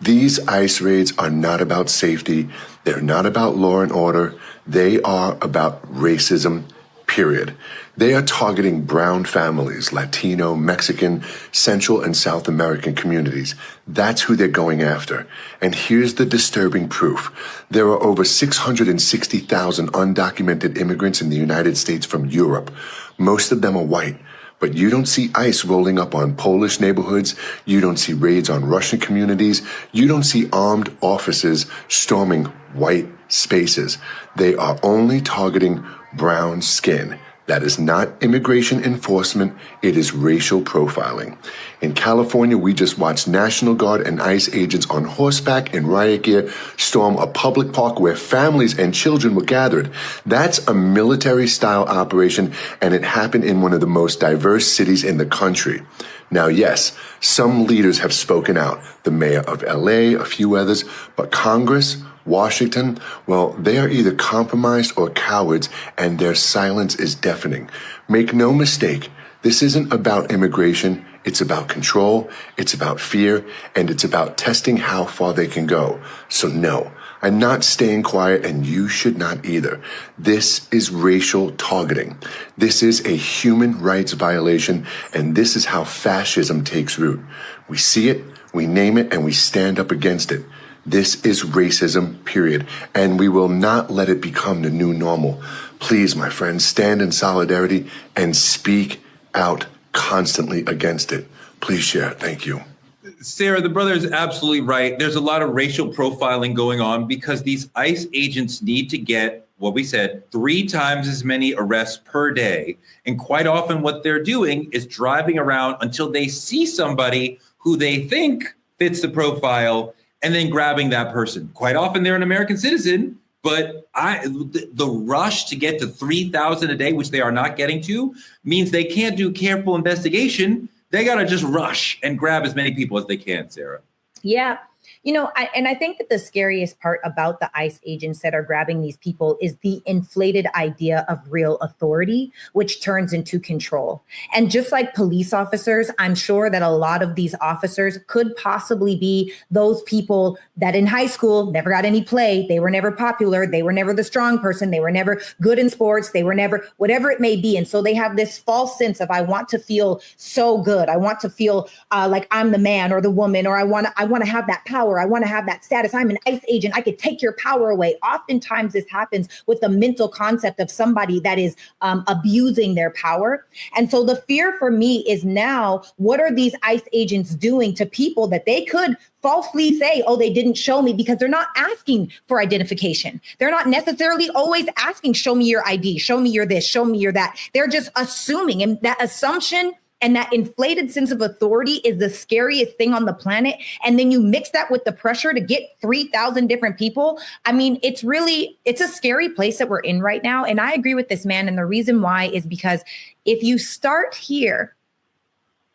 These ICE raids are not about safety. They're not about law and order. They are about racism, period. They are targeting brown families, Latino, Mexican, Central and South American communities. That's who they're going after. And here's the disturbing proof. There are over 660,000 undocumented immigrants in the United States from Europe. Most of them are white. But you don't see ICE rolling up on Polish neighborhoods. You don't see raids on Russian communities. You don't see armed officers storming white spaces. They are only targeting brown skin. That is not immigration enforcement. It is racial profiling. In California, we just watched National Guard and ICE agents on horseback in riot gear storm a public park where families and children were gathered. That's a military-style operation, and it happened in one of the most diverse cities in the country. Now, yes, some leaders have spoken out. The mayor of LA, a few others, but Congress, Washington, well, they are either compromised or cowards, and their silence is deafening. Make no mistake, this isn't about immigration. It's about control, it's about fear, and it's about testing how far they can go. So no, I'm not staying quiet, and you should not either. This is racial targeting. This is a human rights violation, and this is how fascism takes root. We see it, we name it, and we stand up against it. This is racism, period. And we will not let it become the new normal. Please, my friends, stand in solidarity and speak out constantly against it. Please share. Thank you. Sarah, the brother is absolutely right. There's a lot of racial profiling going on because these ICE agents need to get, what we said, 3 times as many arrests per day. And quite often what they're doing is driving around until they see somebody who they think fits the profile and then grabbing that person. Quite often they're an American citizen, but the rush to get to 3,000 a day, which they are not getting to, means they can't do careful investigation. They got to just rush and grab as many people as they can, Sarah. Yeah. You know, I think that the scariest part about the ICE agents that are grabbing these people is the inflated idea of real authority, which turns into control. And just like police officers, I'm sure that a lot of these officers could possibly be those people that in high school never got any play. They were never popular. They were never the strong person. They were never good in sports. They were never whatever it may be. And so they have this false sense of, I want to feel so good. I want to feel like I'm the man or the woman, or I want to have that power. I want to have that status. I'm an ICE agent. I could take your power away. Oftentimes this happens with the mental concept of somebody that is abusing their power. And so the fear for me is now, what are these ICE agents doing to people that they could falsely say, oh, they didn't show me, because they're not asking for identification. They're not necessarily always asking, show me your ID, show me your this, show me your that. They're just assuming, and that assumption and that inflated sense of authority is the scariest thing on the planet. And then you mix that with the pressure to get 3,000 different people. I mean, it's a scary place that we're in right now. And I agree with this man. And the reason why is because if you start here,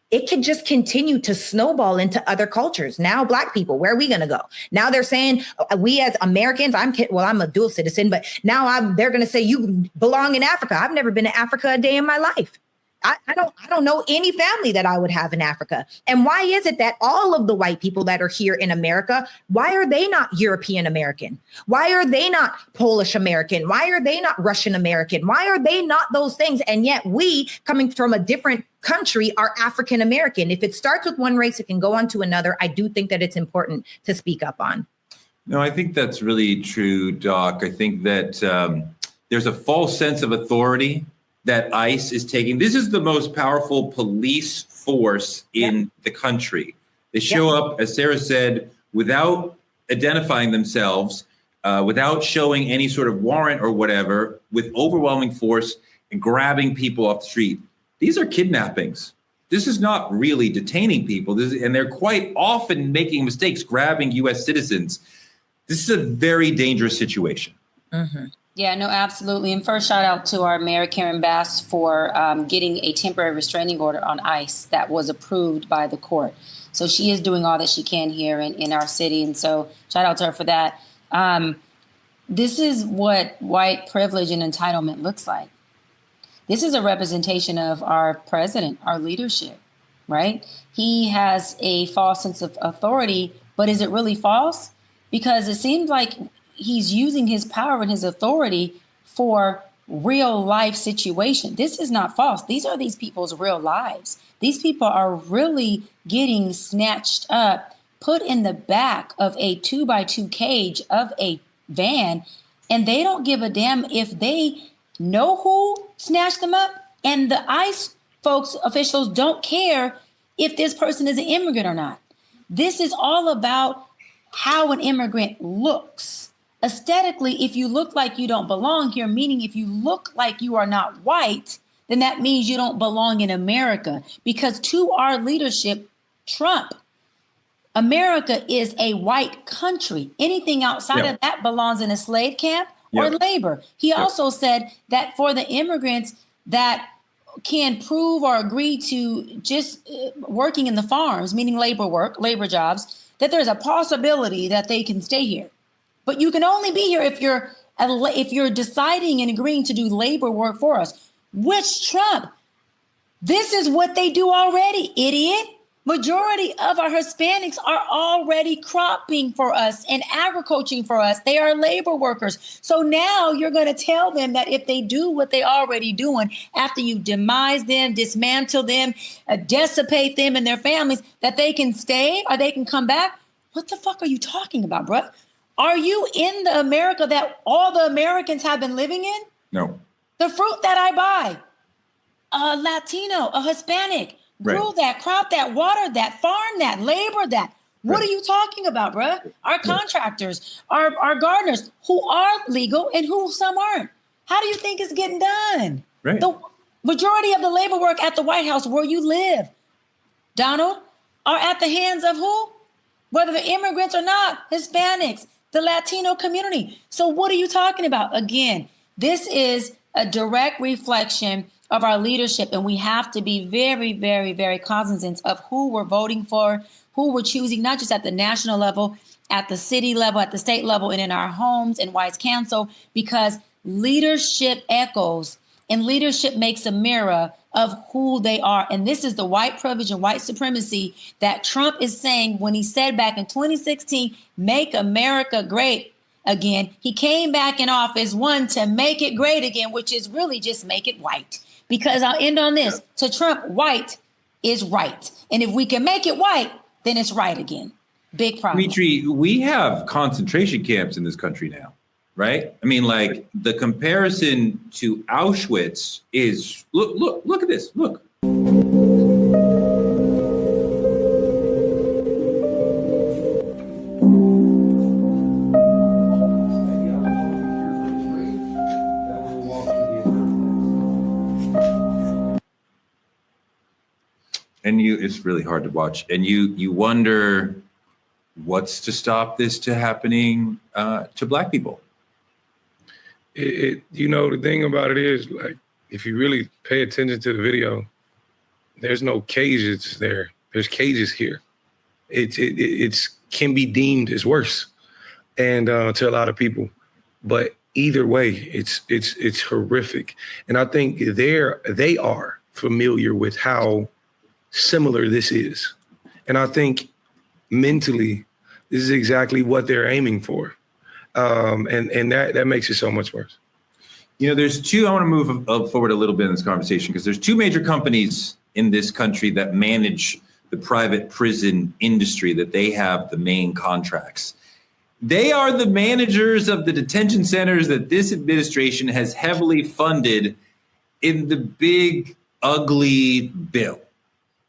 it could just continue to snowball into other cultures. Now, Black people, where are we going to go? Now they're saying we as Americans, I'm a dual citizen, but now they're going to say you belong in Africa. I've never been to Africa a day in my life. I don't know any family that I would have in Africa. And why is it that all of the white people that are here in America, why are they not European American? Why are they not Polish American? Why are they not Russian American? Why are they not those things? And yet we, coming from a different country, are African American. If it starts with one race, it can go on to another. I do think that it's important to speak up on. No, I think that's really true, Doc. I think that there's a false sense of authority that ICE is taking. This is the most powerful police force in the country. They show up, as Sarah said, without identifying themselves, without showing any sort of warrant or whatever, with overwhelming force and grabbing people off the street. These are kidnappings. This is not really detaining people. And they're quite often making mistakes, grabbing U.S. citizens. This is a very dangerous situation. Mm-hmm. Yeah, no, absolutely. And first, shout out to our Mayor, Karen Bass, for getting a temporary restraining order on ICE that was approved by the court. So she is doing all that she can here in our city. And so shout out to her for that. This is what white privilege and entitlement looks like. This is a representation of our president, our leadership, right? He has a false sense of authority, but is it really false? Because it seems like he's using his power and his authority for real life situation. This is not false. These are these people's real lives. These people are really getting snatched up, put in the back of a 2x2 cage of a van, and they don't give a damn if they know who snatched them up. And the ICE folks, officials, don't care if this person is an immigrant or not. This is all about how an immigrant looks. Aesthetically, if you look like you don't belong here, meaning if you look like you are not white, then that means you don't belong in America. Because to our leadership, Trump, America is a white country. Anything outside of that belongs in a slave camp or labor. He also said that for the immigrants that can prove or agree to just working in the farms, meaning labor jobs, that there's a possibility that they can stay here. But you can only be here if you're deciding and agreeing to do labor work for us. Which Trump? This is what they do already, idiot. Majority of our Hispanics are already cropping for us and agriculturing for us. They are labor workers. So now you're going to tell them that if they do what they already doing, after you demise them, dismantle them, dissipate them and their families, that they can stay or they can come back? What the fuck are you talking about, bruh? Are you in the America that all the Americans have been living in? No. The fruit that I buy, a Latino, a Hispanic, grew that, crop that, water that, farm that, labor that. What are you talking about, bruh? Our contractors, our gardeners, who are legal and who some aren't. How do you think it's getting done? Right. The majority of the labor work at the White House where you live, Donald, are at the hands of who? Whether they're immigrants or not, Hispanics, the Latino community. So what are you talking about? Again, this is a direct reflection of our leadership, and we have to be very, very, very cognizant of who we're voting for, who we're choosing, not just at the national level, at the city level, at the state level, and in our homes and wise council, because leadership echoes and leadership makes a mirror of who they are. And this is the white privilege and white supremacy that Trump is saying when he said back in 2016, make America great again. He came back in office, one, to make it great again, which is really just make it white. Because I'll end on this. To Trump, white is right. And if we can make it white, then it's right again. Big problem. Dimitri, we have concentration camps in this country now, right? I mean, like the comparison to Auschwitz is, look at this, look. And it's really hard to watch. And you wonder what's to stop this to happening to Black people. The thing about it is, like, if you really pay attention to the video, there's no cages there. There's cages here. It's can be deemed as worse, and to a lot of people. But either way, it's horrific. And I think they are familiar with how similar this is. And I think mentally, this is exactly what they're aiming for. And that makes it so much worse. You know, there's two, I want to move forward a little bit in this conversation, because there's two major companies in this country that manage the private prison industry, that they have the main contracts. They are the managers of the detention centers that this administration has heavily funded in the big, ugly bill.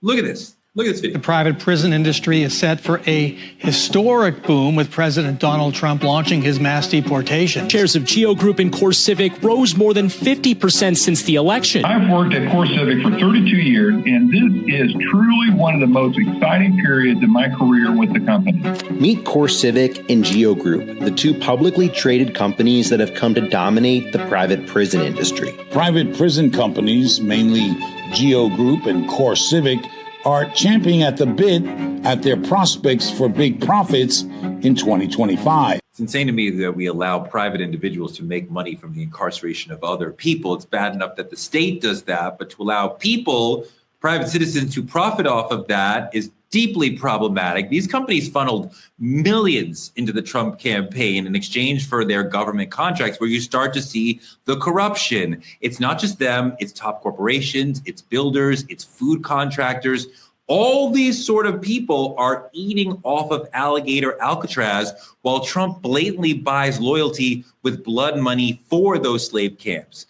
Look at this. Look at this video. The private prison industry is set for a historic boom, with President Donald Trump launching his mass deportation. Shares of Geo Group and CoreCivic rose more than 50% since the election. I've worked at CoreCivic for 32 years, and this is truly one of the most exciting periods in my career with the company. Meet CoreCivic and Geo Group, the two publicly traded companies that have come to dominate the private prison industry. Private prison companies, mainly Geo Group and CoreCivic, are champing at the bit at their prospects for big profits in 2025. It's insane to me that we allow private individuals to make money from the incarceration of other people. It's bad enough that the state does that, but to allow people, private citizens, to profit off of that is deeply problematic. These companies funneled millions into the Trump campaign in exchange for their government contracts, where you start to see the corruption. It's not just them, it's top corporations, it's builders, it's food contractors. All these sort of people are eating off of Alligator Alcatraz, while Trump blatantly buys loyalty with blood money for those slave camps.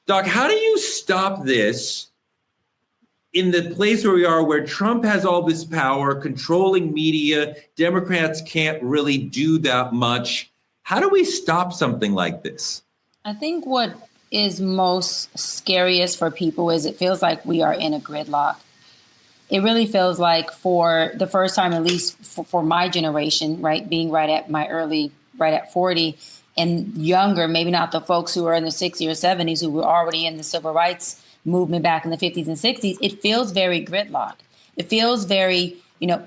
Doc, how do you stop this in the place where we are, where Trump has all this power, controlling media? Democrats can't really do that much. How do we stop something like this? I think what is most scariest for people is it feels like we are in a gridlock. It really feels like, for the first time, at least for my generation, right, being right at 40 and younger, maybe not the folks who are in the 60s or 70s who were already in the civil rights movement back in the 50s and 60s, it feels very gridlocked. It feels very,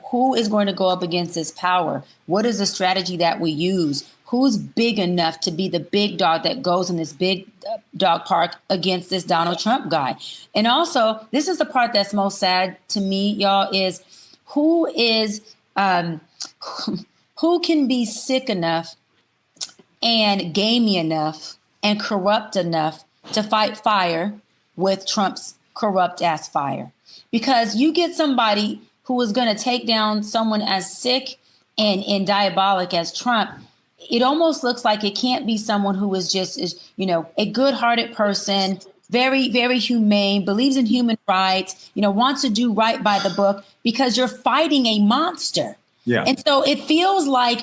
who is going to go up against this power? What is the strategy that we use? Who's big enough to be the big dog that goes in this big dog park against this Donald Trump guy? And also, this is the part that's most sad to me, y'all, is who can be sick enough and gamey enough and corrupt enough to fight fire with Trump's corrupt ass fire? Because you get somebody who is going to take down someone as sick and diabolic as Trump. It almost looks like it can't be someone who is just, a good-hearted person, very, very humane, believes in human rights, wants to do right by the book, because you're fighting a monster. Yeah. And so it feels like,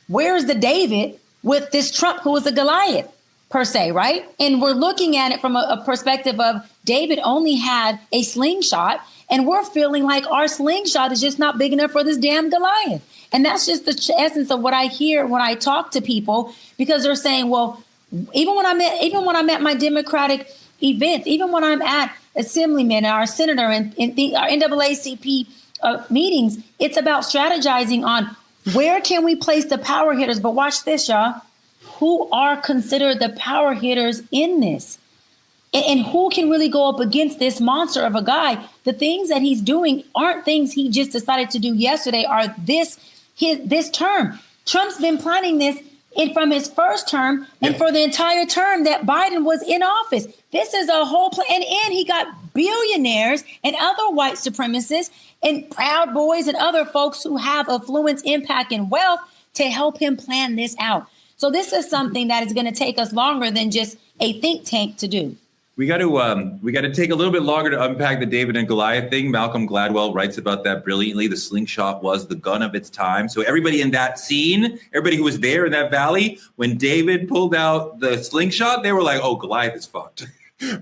where's the David with this Trump who is a Goliath, per se, right? And we're looking at it from a perspective of David only had a slingshot, and we're feeling like our slingshot is just not big enough for this damn Goliath. And that's just the essence of what I hear when I talk to people, because they're saying, well, even when I'm at my Democratic events, even when I'm at assemblymen, our senator, and our NAACP meetings, it's about strategizing on where can we place the power hitters. But watch this, y'all. Who are considered the power hitters in this? And who can really go up against this monster of a guy? The things that he's doing aren't things he just decided to do yesterday, are this term. Trump's been planning this from his first term and for the entire term that Biden was in office. This is a whole plan. And he got billionaires and other white supremacists and Proud Boys and other folks who have affluence, impact, and wealth to help him plan this out. So this is something that is going to take us longer than just a think tank to do. We got to take a little bit longer to unpack the David and Goliath thing. Malcolm Gladwell writes about that brilliantly. The slingshot was the gun of its time. So everybody in that scene, everybody who was there in that valley, when David pulled out the slingshot, they were like, oh, Goliath is fucked.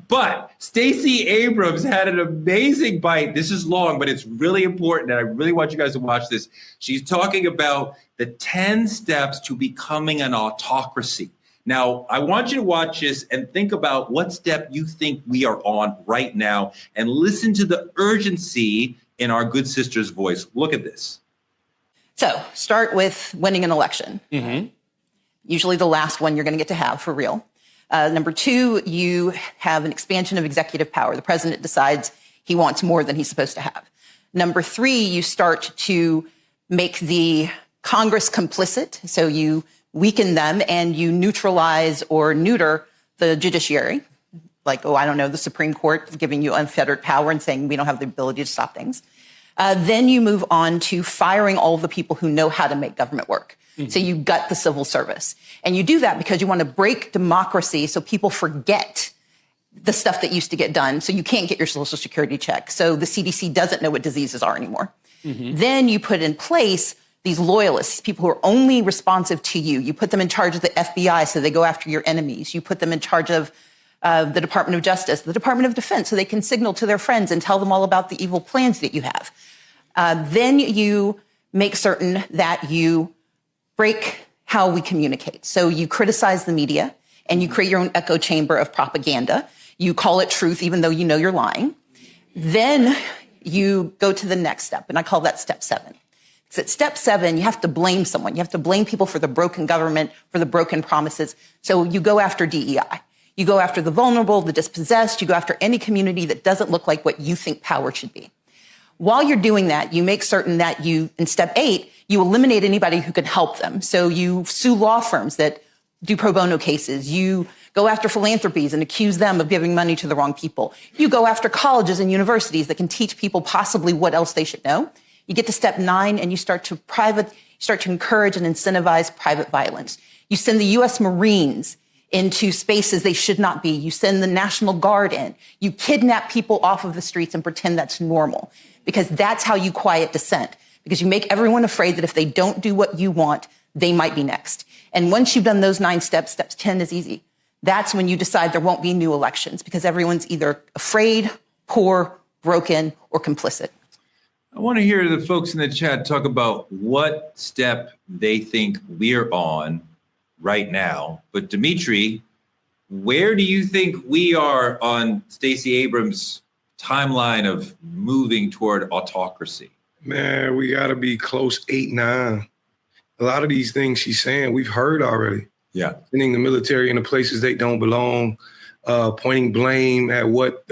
But Stacey Abrams had an amazing bite. This is long, but it's really important, and I really want you guys to watch this. She's talking about the 10 steps to becoming an autocracy. Now, I want you to watch this and think about what step you think we are on right now, and listen to the urgency in our good sister's voice. Look at this. So start with winning an election. Mm-hmm. Usually the last one you're going to get to have for real. Number two, you have an expansion of executive power. The president decides he wants more than he's supposed to have. Number three, you start to make the Congress complicit. So you weaken them and you neutralize or neuter the judiciary. Like, the Supreme Court giving you unfettered power and saying we don't have the ability to stop things. Then you move on to firing all the people who know how to make government work. So you gut the civil service. And you do that because you want to break democracy so people forget the stuff that used to get done. So you can't get your Social Security check. So the CDC doesn't know what diseases are anymore. Then you put in place these loyalists, people who are only responsive to you. You put them in charge of the FBI so they go after your enemies. You put them in charge of the Department of Justice, the Department of Defense, so they can signal to their friends and tell them all about the evil plans that you have. Then you make certain that you break how we communicate. So you criticize the media and you create your own echo chamber of propaganda. You call it truth, even though you know you're lying. Then you go to the next step, and I call that step 7. So at step 7, you have to blame someone. You have to blame people for the broken government, for the broken promises. So you go after DEI. You go after the vulnerable, the dispossessed. You go after any community that doesn't look like what you think power should be. While you're doing that, you make certain that in step 8, you eliminate anybody who can help them. So you sue law firms that do pro bono cases. You go after philanthropies and accuse them of giving money to the wrong people. You go after colleges and universities that can teach people possibly what else they should know. You get to step 9 and you start to encourage and incentivize private violence. You send the U.S. Marines into spaces they should not be. You send the National Guard in. You kidnap people off of the streets and pretend that's normal, because that's how you quiet dissent, because you make everyone afraid that if they don't do what you want, they might be next. And once you've done those 9 steps, step 10 is easy. That's when you decide there won't be new elections, because everyone's either afraid, poor, broken, or complicit. I want to hear the folks in the chat talk about what step they think we're on right now. But Dimitri, where do you think we are on Stacey Abrams' timeline of moving toward autocracy? Man, we got to be close 8, 9. A lot of these things she's saying, we've heard already. Yeah. Sending the military into places they don't belong, pointing blame at what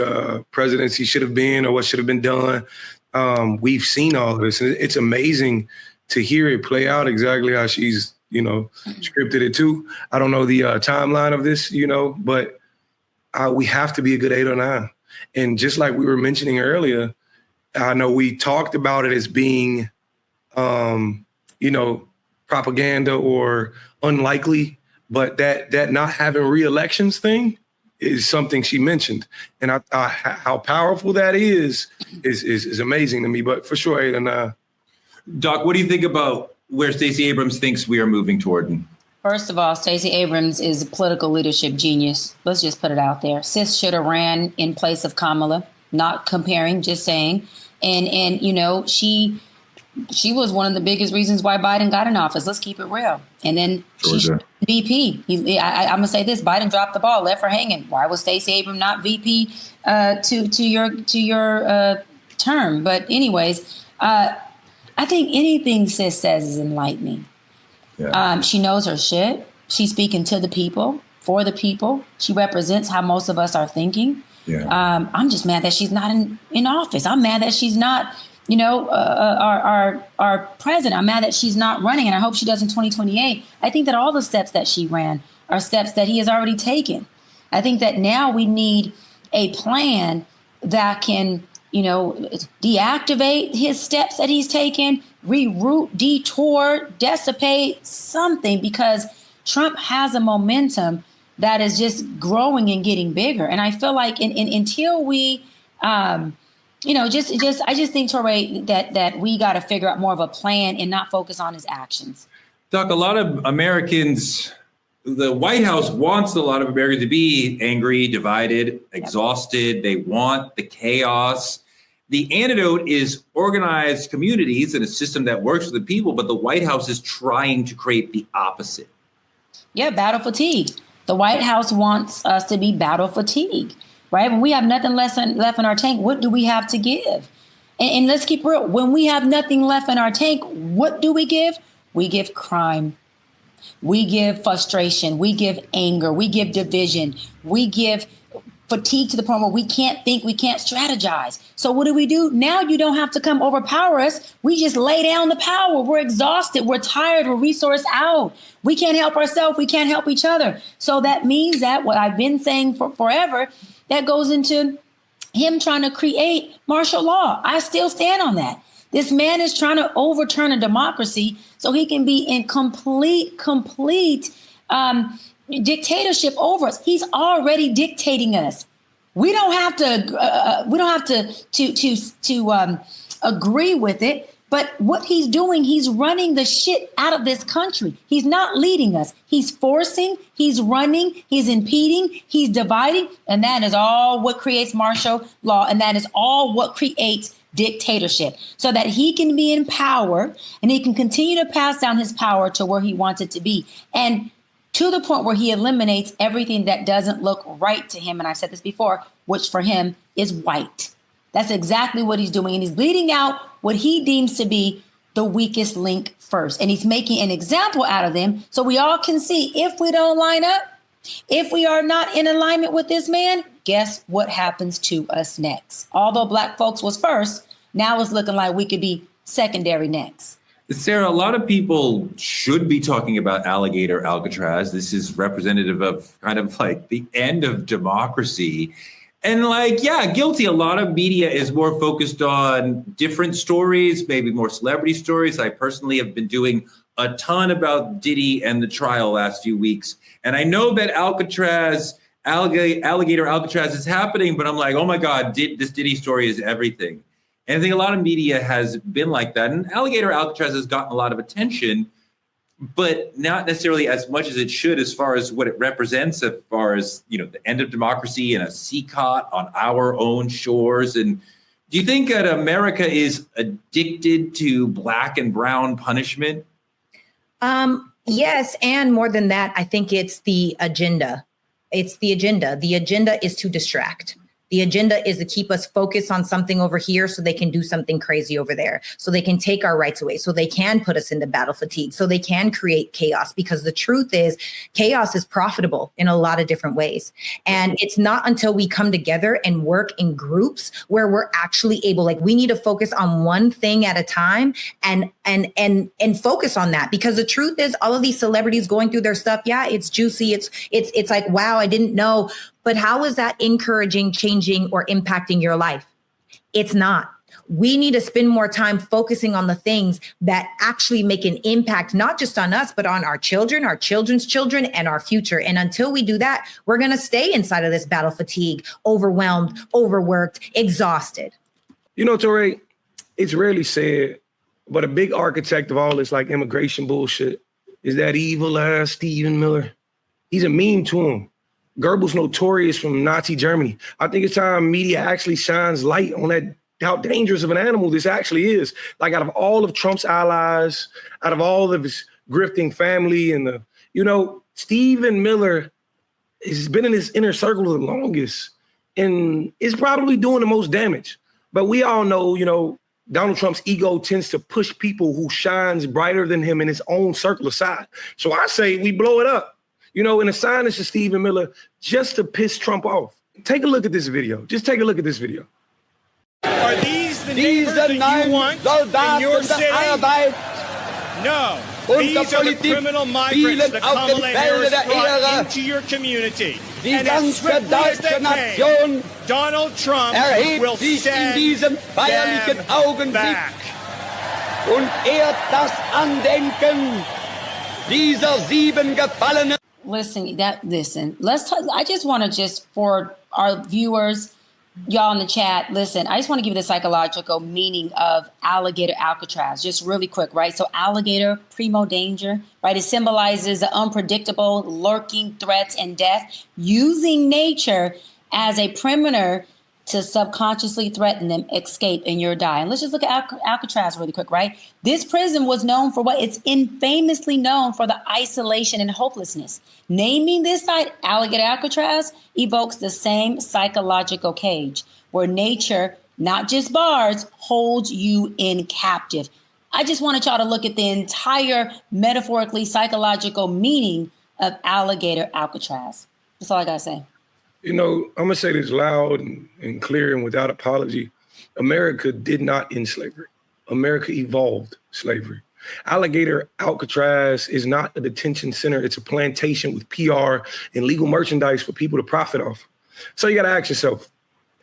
presidency should have been or what should have been done. We've seen all of this. And it's amazing to hear it play out exactly how she's, scripted it too. I don't know the timeline of this, but we have to be a good 8 or 9. And just like we were mentioning earlier, I know we talked about it as being, propaganda or unlikely, but that not having re-elections thing is something she mentioned. And how powerful that is amazing to me, but for sure 8 or 9. Doc, what do you think about where Stacey Abrams thinks we are moving toward? First of all, Stacey Abrams is a political leadership genius. Let's just put it out there. Sis should have ran in place of Kamala, not comparing, just saying. And she was one of the biggest reasons why Biden got in office. Let's keep it real. And then she's VP. I'm going to say this. Biden dropped the ball, left her hanging. Why was Stacey Abrams not VP to your term? But anyways, I think anything sis says is enlightening. Yeah. She knows her shit. She's speaking to the people, for the people. She represents how most of us are thinking. Yeah. I'm just mad that she's not in office. I'm mad that she's not, our president. I'm mad that she's not running, and I hope she does in 2028. I think that all the steps that she ran are steps that he has already taken. I think that now we need a plan that can, deactivate his steps that he's taken, reroute, detour, dissipate something, because Trump has a momentum that is just growing and getting bigger. And I feel like until we, I just think, Touré, that we got to figure out more of a plan and not focus on his actions. Doc, a lot of Americans, the White House wants a lot of Americans to be angry, divided, exhausted. They want the chaos. The antidote is organized communities and a system that works for the people, but the White House is trying to create the opposite. Yeah, battle fatigue. The White House wants us to be battle fatigued, right? When we have nothing left in our tank, what do we have to give? And let's keep real. When we have nothing left in our tank, what do we give? We give crime. We give frustration. We give anger. We give division. We give fatigue to the point where we can't think, we can't strategize. So what do? Now you don't have to come overpower us. We just lay down the power. We're exhausted. We're tired. We're resourced out. We can't help ourselves. We can't help each other. So that means that what I've been saying for forever, that goes into him trying to create martial law. I still stand on that. This man is trying to overturn a democracy so he can be in complete dictatorship over us. He's already dictating us. We don't have to agree with it. But what he's doing, he's running the shit out of this country. He's not leading us. He's forcing, he's running, he's impeding, he's dividing. And that is all what creates martial law. And that is all what creates dictatorship, so that he can be in power and he can continue to pass down his power to where he wants it to be. And to the point where he eliminates everything that doesn't look right to him. And I've said this before, which for him is white. That's exactly what he's doing. And he's bleeding out what he deems to be the weakest link first. And he's making an example out of them so we all can see if we don't line up, if we are not in alignment with this man, guess what happens to us next? Although black folks was first, now it's looking like we could be secondary next. Sarah, a lot of people should be talking about Alligator Alcatraz. This is representative of kind of like the end of democracy. And like, yeah, guilty. A lot of media is more focused on different stories, maybe more celebrity stories. I personally have been doing a ton about Diddy and the trial last few weeks. And I know that Alligator Alcatraz is happening, but I'm like, oh my God, this Diddy story is everything. And I think a lot of media has been like that. And Alligator Alcatraz has gotten a lot of attention, but not necessarily as much as it should as far as what it represents, as far as, you know, the end of democracy and a seacot on our own shores. And do you think that America is addicted to black and brown punishment? Yes. And more than that, I think it's the agenda. It's the agenda. The agenda is to distract. The agenda is to keep us focused on something over here so they can do something crazy over there, so they can take our rights away, so they can put us into battle fatigue, so they can create chaos. Because the truth is, chaos is profitable in a lot of different ways. And it's not until we come together and work in groups where we're actually able, like, we need to focus on one thing at a time and focus on that. Because the truth is, all of these celebrities going through their stuff, yeah, it's juicy. It's like, wow, I didn't know. But how is that encouraging, changing, or impacting your life? It's not. We need to spend more time focusing on the things that actually make an impact, not just on us, but on our children, our children's children, and our future. And until we do that, we're going to stay inside of this battle fatigue, overwhelmed, overworked, exhausted. You know, Torrey, it's rarely said, but a big architect of all this like immigration bullshit is that evil ass Stephen Miller. He's a meme to him. Goebbels notorious from Nazi Germany. I think it's time media actually shines light on that, how dangerous of an animal this actually is. Like, out of all of Trump's allies, out of all of his grifting family and Stephen Miller has been in his inner circle the longest and is probably doing the most damage. But we all know, Donald Trump's ego tends to push people who shines brighter than him in his own circle aside. So I say we blow it up. And assign this to Stephen Miller just to piss Trump off. Take a look at this video. Just take a look at this video. Are these the neighbors that you want in your city? No. These are the criminal migrants that Kamala Harris brought into your community. And as swiftly as they came, Donald Trump will send them back. Und ehrt das Andenken dieser 7 Gefallenen. Listen, let's talk. I just want to for our viewers, y'all in the chat, listen, I just want to give you the psychological meaning of Alligator Alcatraz, just really quick, right? So alligator, primo danger, right? It symbolizes the unpredictable, lurking threats and death, using nature as a perimeter to subconsciously threaten them, escape, and you're dying. Let's just look at Alcatraz really quick, right? This prison was known for what? It's infamously known for the isolation and hopelessness. Naming this site Alligator Alcatraz evokes the same psychological cage where nature, not just bars, holds you in captive. I just wanted y'all to look at the entire metaphorically psychological meaning of Alligator Alcatraz. That's all I gotta say. You know, I'm gonna say this loud and clear and without apology. America did not end slavery. America evolved slavery. Alligator Alcatraz is not a detention center. It's a plantation with PR and legal merchandise for people to profit off. So you gotta ask yourself,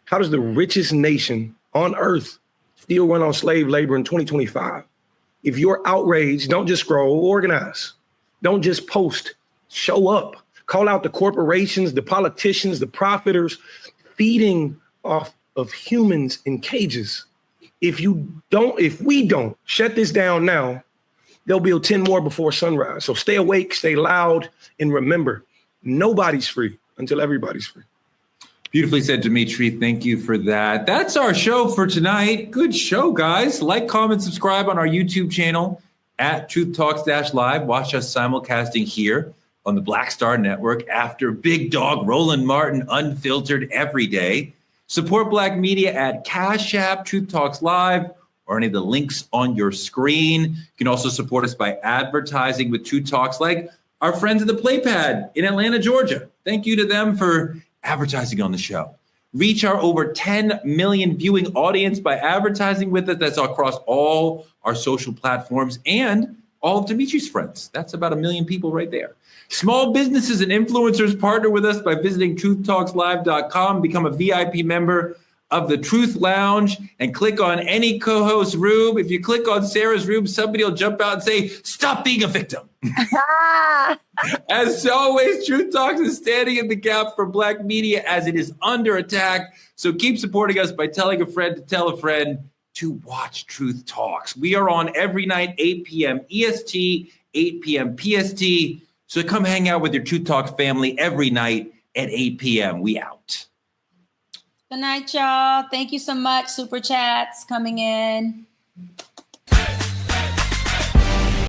how does the richest nation on earth still run on slave labor in 2025? If you're outraged, don't just scroll, organize. Don't just post, show up. Call out the corporations, the politicians, the profiters feeding off of humans in cages. If we don't shut this down now, they'll build 10 more before sunrise. So stay awake, stay loud, and remember, nobody's free until everybody's free. Beautifully said, Dimitri. Thank you for that. That's our show for tonight. Good show, guys. Like, comment, subscribe on our YouTube channel at Truth Talks-Live. Watch us simulcasting here on the Black Star Network after Big Dog Roland Martin Unfiltered every day. Support Black media at Cash App, Truth Talks Live, or any of the links on your screen. You can also support us by advertising with Truth Talks, like our friends at the Playpad in Atlanta, Georgia. Thank you to them for advertising on the show. Reach our over 10 million viewing audience by advertising with us. That's across all our social platforms and all of Dimitri's friends. That's about 1 million people right there. Small businesses and influencers partner with us by visiting truthtalkslive.com, become a VIP member of the Truth Lounge, and click on any co-host room. If you click on Sarah's room, somebody will jump out and say, "Stop being a victim." As always, Truth Talks is standing in the gap for Black media as it is under attack. So keep supporting us by telling a friend to tell a friend to watch Truth Talks. We are on every night, 8 p.m. EST, 8 p.m. PST. So come hang out with your Truth Talks family every night at 8 p.m. We out. Good night, y'all. Thank you so much. Super chats coming in.